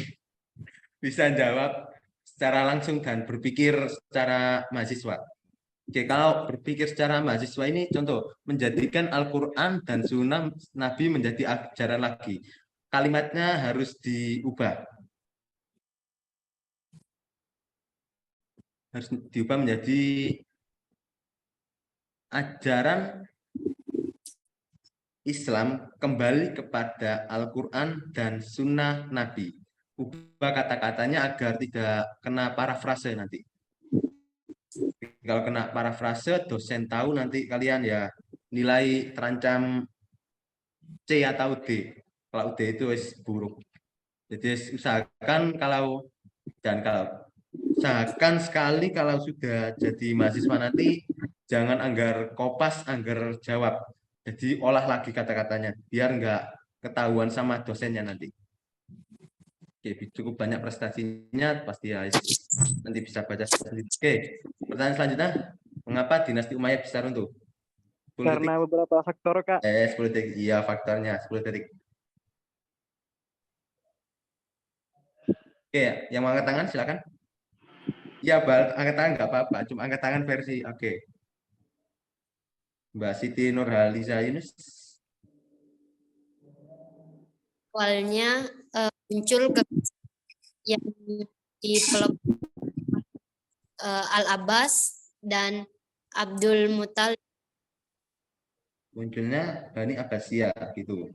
bisa jawab secara langsung dan berpikir secara mahasiswa. Oke, kalau berpikir secara mahasiswa ini contoh menjadikan Al-Quran dan Sunnah Nabi menjadi ajaran lagi. Kalimatnya harus diubah. Harus diubah menjadi ajaran Islam kembali kepada Al-Quran dan Sunnah Nabi. Ubah kata-katanya agar tidak kena parafrase nanti. Kalau kena parafrase, dosen tahu nanti kalian ya nilai terancam C atau D. Kalau D itu buruk. Jadi usahakan usahakan sekali kalau sudah jadi mahasiswa nanti jangan anggar kopas, anggar jawab. Jadi olah lagi kata-katanya biar nggak ketahuan sama dosennya nanti. Oke, cukup banyak prestasinya pasti ya nanti bisa baca sendiri. Oke, pertanyaan selanjutnya, mengapa dinasti Umayyah bisa runtuh? Karena beberapa faktor, Kak. 10 detik. Iya, faktornya 10 detik. Oke, yang mau angkat tangan silakan. Ya, angkat tangan nggak apa-apa, cuma angkat tangan versi. Oke. Mbak Siti Nurhaliza Yunus. Awalnya muncul ke yang di pelopor Al-Abbas dan Abdul Muthalib. Munculnya Bani Abbasiyah gitu.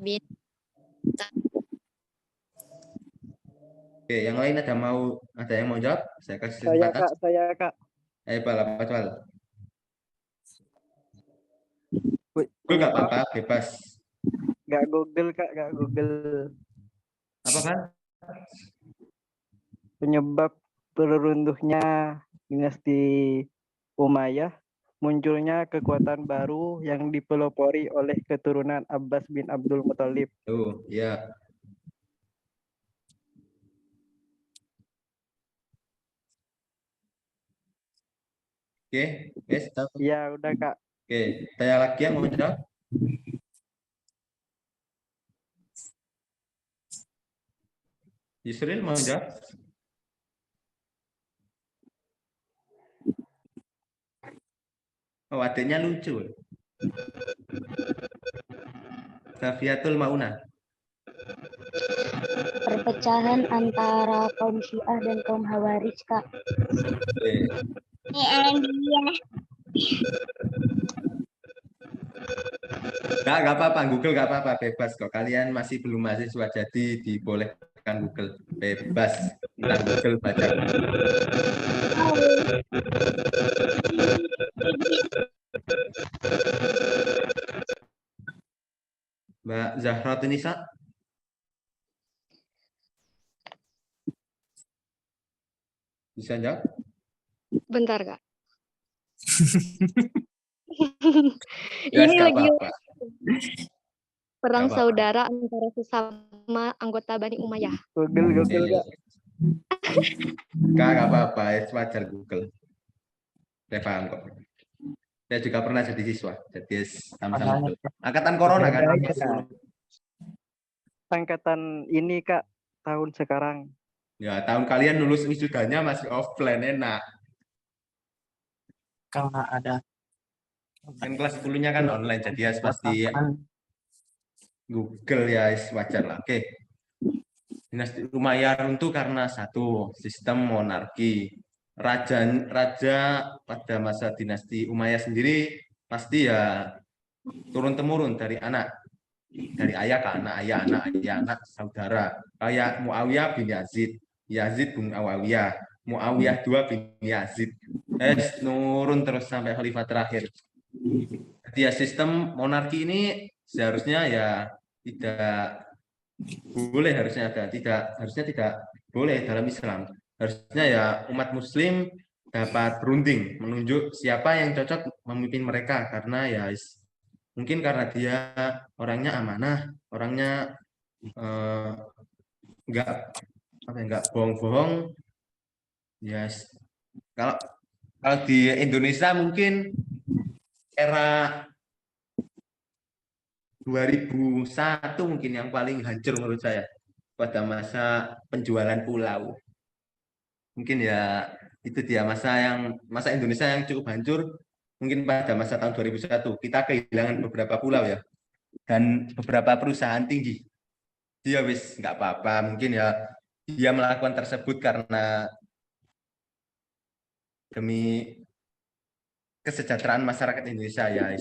Bin Oke, yang lain ada yang mau jawab? Saya kasih Saya, kesempatan. Kak. Saya, Kak. Pal. Google nggak apa-apa, bebas. Nggak Google, Kak. Nggak Google. Apa kan? Penyebab runtuhnya dinasti Umayyah, munculnya kekuatan baru yang dipelopori oleh keturunan Abbas bin Abdul Muthalib. Oh, ya. Oke, yes, Ya, udah, Kak. Oke, saya lagi yang mau jawab. Yusril mau jawab? Oh, adiknya lucu. Safiatul Mauna. Perpecahan antara kaum Syiah dan kaum Khawarij, Kak. Nggak apa-apa, Google nggak apa-apa, bebas kok. Kalian masih belum mahasiswa, jadi dibolehkan Google, bebas. Kita Google baca. Mbak Zahra Tunisa. Bisa jawab? Bentar, Kak. Ya, Ini nggak lagi apa-apa. perang Nggak apa-apa. saudara antara sesama anggota Bani Umayyah. Google Iya. Kak. Kak, nggak apa-apa. Itu wajar Google. Saya paham kok. Saya juga pernah jadi siswa. Jadi sama-sama. Angkatan corona kan? Beda ya, Kak. Angkatan ini Kak, tahun sekarang. Ya, tahun kalian lulus wisudanya masih offline, enak. Karena ada Kan kelas 10-nya kan online, jadi ya pasti Google ya, wajar lah. Oke. Dinasti Umayyah runtuh karena satu, sistem monarki. Raja pada masa dinasti Umayyah sendiri pasti ya turun-temurun dari anak. Dari ayah ke anak, ayah anak, saudara. Kayak Muawiyah bin Yazid, Yazid bin Muawiyah, Muawiyah II bin Yazid. Nurun terus sampai khalifah terakhir. Jadi ya sistem monarki ini seharusnya ya tidak boleh, harusnya tidak boleh dalam Islam. Harusnya ya umat Muslim dapat berunding menunjuk siapa yang cocok memimpin mereka, karena ya mungkin karena dia orangnya amanah, orangnya nggak bohong-bohong. Yes. Kalau di Indonesia mungkin era 2001 mungkin yang paling hancur menurut saya pada masa penjualan pulau. Mungkin ya itu dia masa Indonesia yang cukup hancur mungkin pada masa tahun 2001. Kita kehilangan beberapa pulau ya dan beberapa perusahaan tinggi. Dia wis nggak apa-apa, mungkin ya dia melakukan tersebut karena demi kesejahteraan masyarakat Indonesia ya,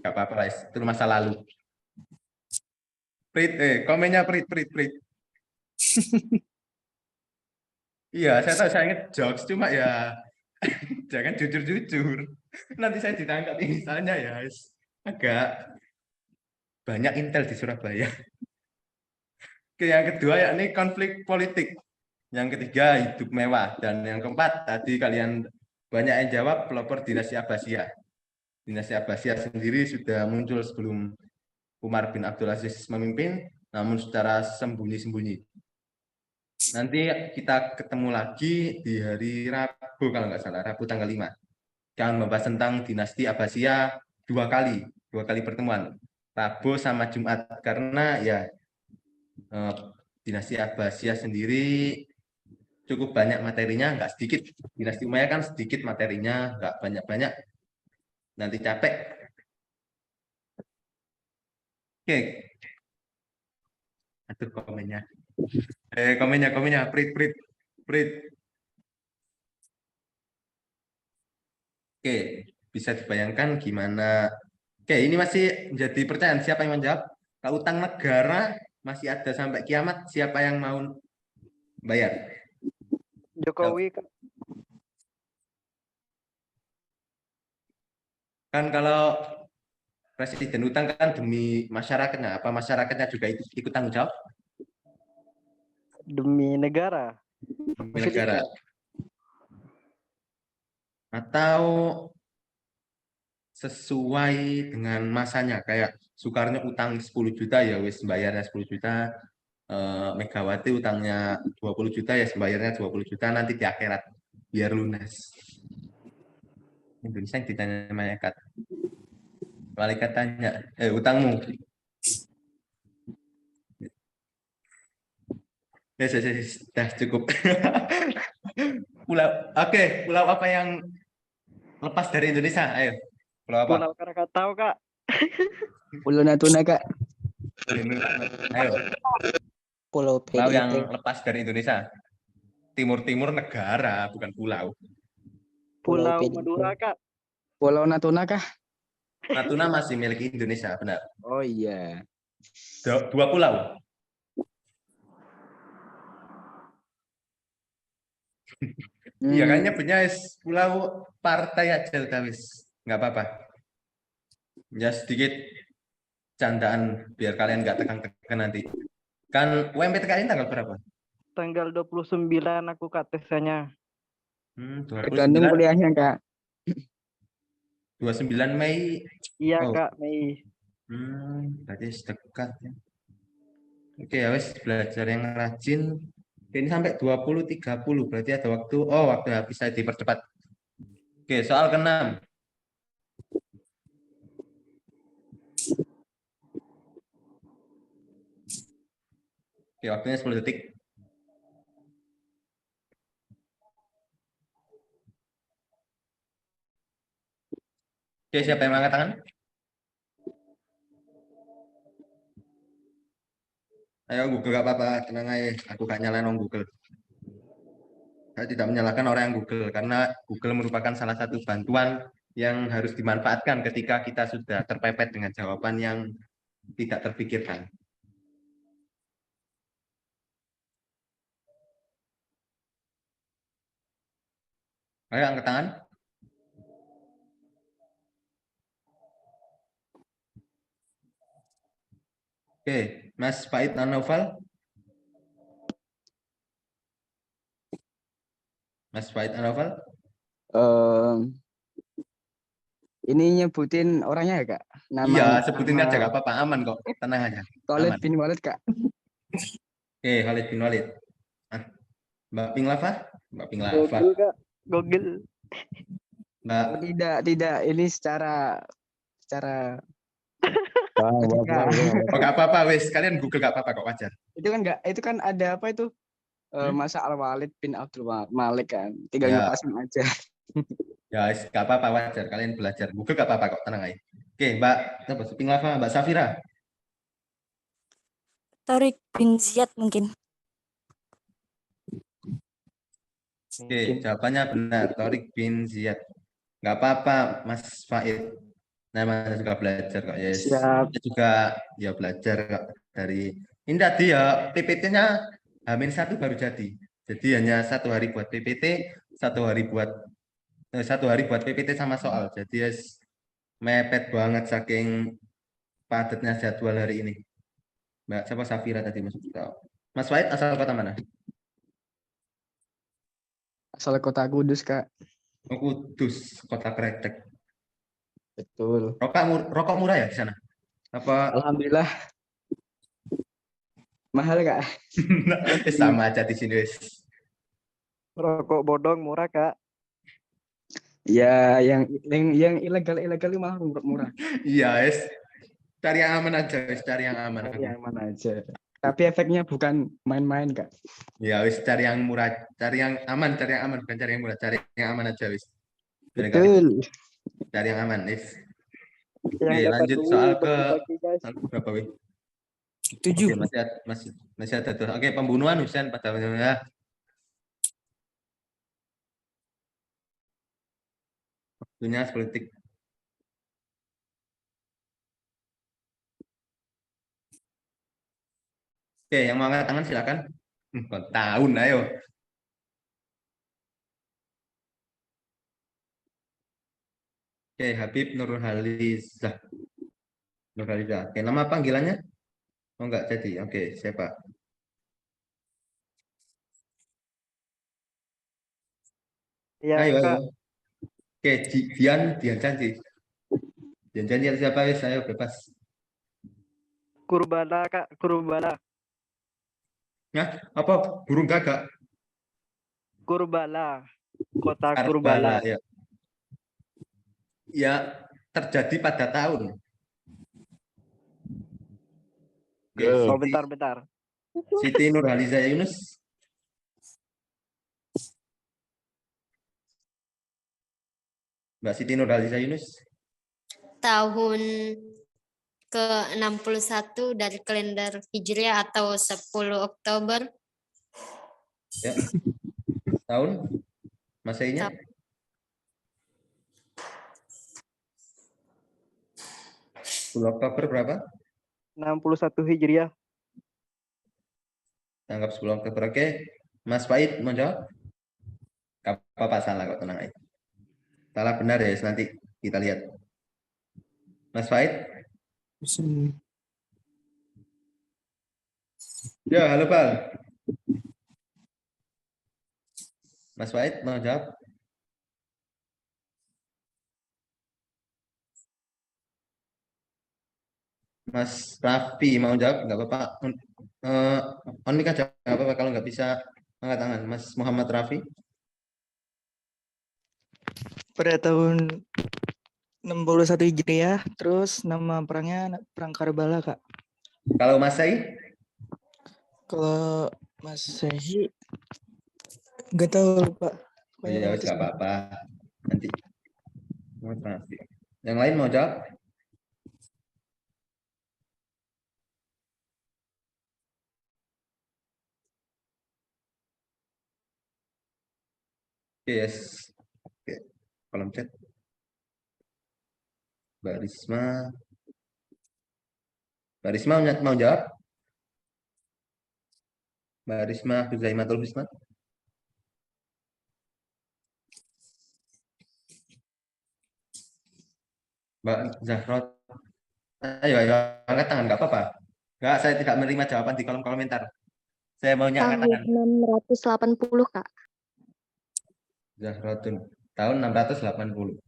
nggak apa-apa, itu masa lalu. Prit, komennya Prit. Iya, saya tahu saya ingat jokes, cuma ya jangan jujur-jujur. Nanti saya ditangkap misalnya ya, agak banyak intel di Surabaya. Yang kedua yakni konflik politik. Yang ketiga hidup mewah. Dan yang keempat tadi kalian banyak yang jawab pelopor dinasti Abbasiyah. Dinasti Abbasiyah sendiri sudah muncul sebelum Umar bin Abdul Aziz memimpin, namun secara sembunyi-sembunyi. Nanti kita ketemu lagi di hari Rabu, kalau nggak salah, Rabu tanggal 5. Akan membahas tentang dinasti Abbasiyah dua kali pertemuan, Rabu sama Jumat, karena ya dinasti Abbasiyah sendiri cukup banyak materinya, nggak sedikit. Dinasti Umayyah kan sedikit materinya, nggak banyak-banyak. Nanti capek. Oke. Atur komennya. Komennya, Prit. Oke, bisa dibayangkan gimana. Oke, ini masih menjadi pertanyaan, siapa yang menjawab? Kalau utang negara masih ada sampai kiamat, siapa yang mau bayar? Jokowi Kak. Kan kalau presiden utang kan demi masyarakatnya, apa masyarakatnya juga ikut tanggung jawab? Demi negara. Demi negara. Atau sesuai dengan masanya, kayak Soekarno utang 10 juta ya wis bayarnya 10 juta, Megawati utangnya 20 juta ya sembayarnya 20 juta, nanti di akhirat biar lunas. Indonesia yang ditanya malaikat tanya, utangmu. Ya, sudah cukup. Pulau apa yang lepas dari Indonesia? Ayo. Pulau apa? Pulau Krakatau Kak. Pulau Natuna Kak. Ayo. Pulau Pulau PDIP. yang lepas dari Indonesia. Timur negara, bukan pulau. Pulau PDIP. Madura Kak. Pulau Natuna kah? Natuna masih milik Indonesia, benar. Oh iya. 2 pulau. Iya kan nyebutnya pulau partai aja udah wis. Nggak apa-apa. Ya sedikit candaan biar kalian nggak tekan-tekan nanti. Kan UMPT kalian tanggal berapa? Tanggal 29 aku KTS-nya. Tergantung 29, kuliahnya Kak. 29 Mei. Iya Oh, Kak, Mei. berarti dekat ya. Oke, ya wes belajar yang rajin. Ini sampai 20.30 berarti ada waktu. Oh, waktu bisa dipercepat. Oke, soal ke-6. Oke, waktunya 10 detik. Oke, siapa yang angkat tangan? Ayo Google gak apa-apa, tenang aja. Aku gak nyalain Google. Saya tidak menyalahkan orang yang Google karena Google merupakan salah satu bantuan yang harus dimanfaatkan ketika kita sudah terpepet dengan jawaban yang tidak terpikirkan. Ayo angkat tangan. Oke, Mas Faid Nanoval. Mas Faid Nanoval. Ini nyebutin orangnya ya Kak? Iya, sebutin aja gak apa-apa, aman kok, tenang aja. Khalid bin Walid Kak. Oke, Khalid bin Walid. Mbak Ping Lava? Mbak Ping Lava. Google Kak, Google. Mbak. Tidak, ini secara Oh, gak apa-apa, wes kalian Google gak apa-apa kok, wajar. Itu kan ada apa itu? Masa Al-Walid bin Abdul Malik kan. Tinggal Ya. ngepasin aja. Ya, gak apa-apa, wajar. Kalian belajar. Google gak apa-apa kok, tenang aja. Oke, Mbak Ping Lava, Mbak Safira. Tariq bin Ziyad mungkin. Oke, jawabannya benar. Tariq bin Ziyad. Nggak apa-apa, Mas Faid. Namanya juga belajar kok. Yes. Siap. Saya juga ya belajar kok dari ini tadi ya PPT-nya H-1 baru jadi. Jadi hanya 1 hari buat PPT, 1 hari buat 1 hari buat PPT sama soal. Jadi yes, mepet banget saking padatnya jadwal hari ini. Mbak siapa Safira tadi Mas? Mas Faid asal kota mana? Asal kota Kudus Kak. Oh, Kudus, kota kretek. Betul. Rokok murah ya di sana? Apa? Alhamdulillah. Mahal Kak. Sama aja di sini wes. Rokok bodong murah Kak. Ya, yang ilegal mah murah. Iya, wes. Cari yang aman aja, wes cari yang aman. Cari yang aman aja. Tapi efeknya bukan main-main Kak. Ya, wes cari yang murah, cari yang aman, bukan cari yang murah, cari yang aman aja wes. Betul. Cari yang aman, wes. Yang Oke, dapat lanjut duit, soal ke bagi-bagi, guys. berapa wes? 7. Oke, masih ada tuh. Oke, pembunuhan Husain pada ya. Waktunya 10 detik. Oke, yang mau angkat tangan silakan. Tahun, ayo. Oke, Habib Nurhaliza. Nurhaliza. Oke, nama panggilannya? Oh, enggak jadi. Oke, siapa? Iya, Ayo, Kak. ayo. Oke, Dian Janji. Dian Janji siapa wis? Ayo bebas. Kurbala Kak, Kurbala. Ya, apa? Burung gagak. Kurbala. Kota Karbala, Kurbala. ya. Ya, terjadi pada tahun. Oke, Oh, bentar. Siti Nurhaliza Yunus. Mbak Siti Nurhaliza Yunus. Tahun ke-61 dari kalender Hijriah atau 10 Oktober. Ya. Tahun Masehinya? Oktober berapa? 61 Hijriah. Anggap 10 Oktober. Oke. Mas Faid mau jawab? Gak apa-apa salah kok, tenang aja. Salah benar ya, nanti kita lihat. Mas Faid? Ya, halo Pak. Mas Faid mau jawab? Mas Raffi mau jawab? Nggak apa-apa. On mic aja, nggak apa-apa kalau nggak bisa angkat tangan. Mas Muhammad Raffi? Pada tahun 61 Hijriah, terus nama perangnya Perang Karbala, Kak. Kalau Masehi? Kalau Masehi nggak tahu, Pak. Oh, ya, nggak apa-apa. Nanti. Yang lain mau jawab? Yes. Oke. Kolom chat. Mbak Risma. Mbak Risma mau jawab? Mbak Risma Huzaimatul Husna. Mbak Zahrot. Ayo, angkat tangan, nggak apa-apa. Nggak, saya tidak menerima jawaban di kolom komentar. Saya maunya angkat tangan. Tahun 680, Kak. Zahrotun, tahun 680.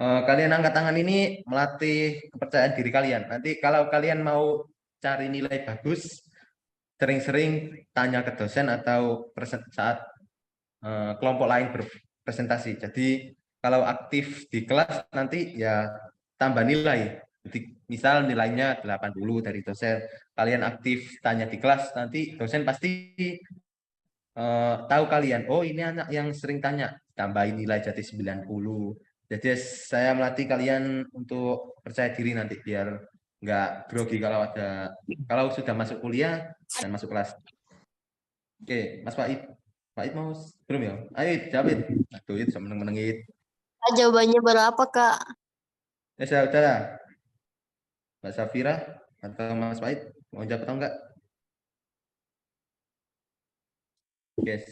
Kalian angkat tangan ini melatih kepercayaan diri kalian. Nanti kalau kalian mau cari nilai bagus, sering-sering tanya ke dosen atau saat kelompok lain berpresentasi. Jadi kalau aktif di kelas nanti ya tambah nilai. Jadi, misal nilainya 80 dari dosen, kalian aktif tanya di kelas, nanti dosen pasti tahu kalian, oh ini anak yang sering tanya, tambahin nilai jadi 90. Jadi saya melatih kalian untuk percaya diri nanti biar nggak grogi kalau sudah masuk kuliah dan masuk kelas. Oke, Mas Faid. Faid mau belum ya? Ayo jawab. Aduh, itu meneng-menengit. Jawabannya berapa, Kak? Ya sudah. Mbak Safira atau Mas Faid mau jawab atau enggak? Yes.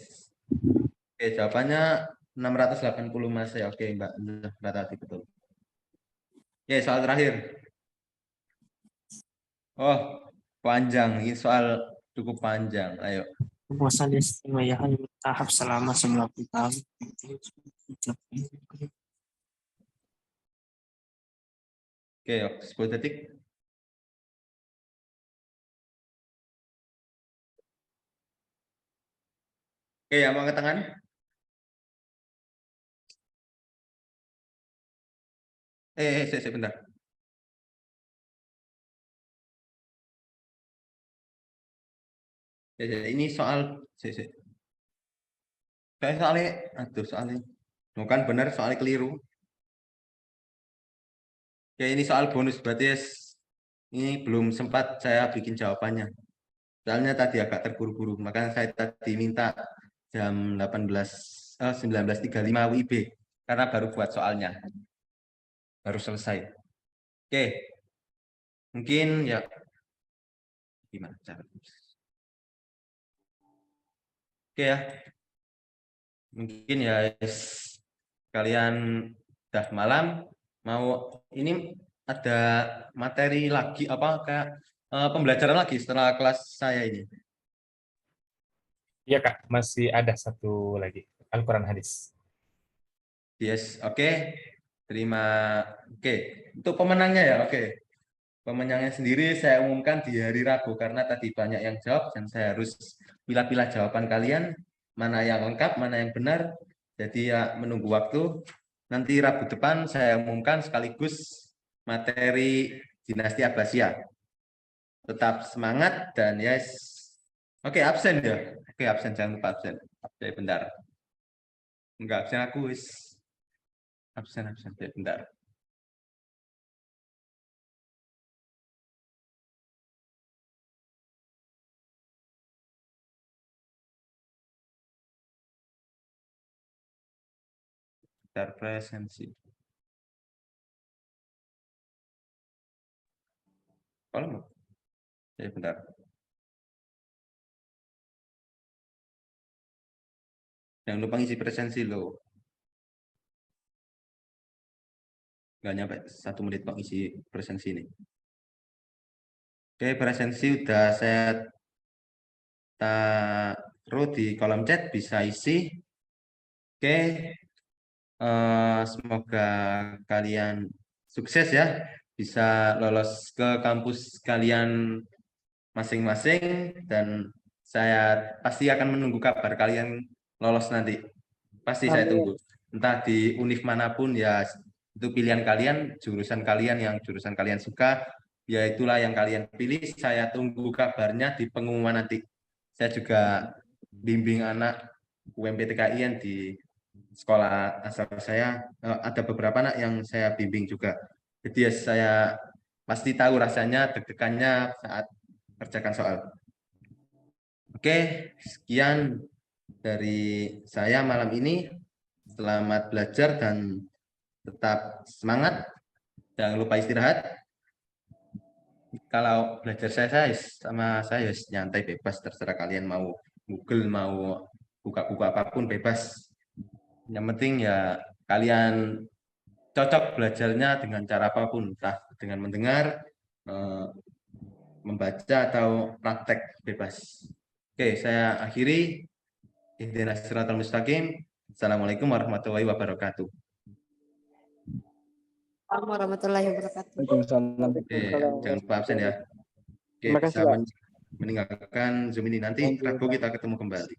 Oke, jawabannya 680 Mas ya. Oke, Mbak tadi betul. Oke, soal terakhir. Oh, panjang. Ini soal cukup panjang. Ayo. Puasa istimewahan tahap selama 90 tahun. Oke, 10 detik. Oke, yang mau angkat tangan? Sebentar. Ini soal soalnya bukan benar, soalnya keliru. Oke, ini soal bonus berarti ini belum sempat saya bikin jawabannya. Soalnya tadi agak terburu-buru, makanya saya tadi minta jam 19.35 WIB karena baru buat soalnya. Baru selesai. Oke. Mungkin ya gimana cara? Oke ya. Mungkin ya kalian udah malam mau ini ada materi lagi apa kayak pembelajaran lagi setelah kelas saya ini. Iya, Kak, masih ada satu lagi, Al-Quran hadis. Yes, oke. Terima. Oke, untuk pemenangnya ya, oke. Pemenangnya sendiri saya umumkan di hari Rabu karena tadi banyak yang jawab dan saya harus pilah-pilah jawaban kalian, mana yang lengkap, mana yang benar. Jadi ya menunggu waktu. Nanti Rabu depan saya umumkan sekaligus materi Dinasti Abbasiyah. Tetap semangat dan yes. Oke, absen ya. Oke, absen, jangan lupa absen. Oke, bentar. Enggak absen aku wis. Absen. Oke, bentar. Bentar presensi. Kalau ya bentar. Jangan lupa ngisi presensi lo. Nggak nyampe 1 menit kok ngisi presensi ini. Oke, presensi udah saya taruh di kolom chat, bisa isi. Oke, semoga kalian sukses ya, bisa lolos ke kampus kalian masing-masing, dan saya pasti akan menunggu kabar kalian lolos nanti. Pasti saya tunggu. Entah di univ manapun ya, itu pilihan kalian, jurusan kalian suka, ya itulah yang kalian pilih. Saya tunggu kabarnya di pengumuman nanti. Saya juga bimbing anak UMPTKIN di sekolah asal saya, ada beberapa anak yang saya bimbing juga. Jadi ya saya pasti tahu rasanya deg-degannya saat kerjakan soal. Oke, sekian dari saya malam ini. Selamat belajar dan tetap semangat. Jangan lupa istirahat. Kalau belajar saya sama saya nyantai, bebas, terserah kalian mau Google, mau buka-buka apapun bebas. Yang penting ya kalian cocok belajarnya dengan cara apapun, entah dengan mendengar, membaca atau praktek bebas. Oke, saya akhiri. Ihdinas siratal mustaqim. Assalamualaikum warahmatullahi wabarakatuh. Warahmatullahi wabarakatuh. Oke, jangan lupa absen ya. Oke, Terima kasih, bisa Pak. meninggalkan Zoom ini. Nanti Rabu kita ketemu kembali.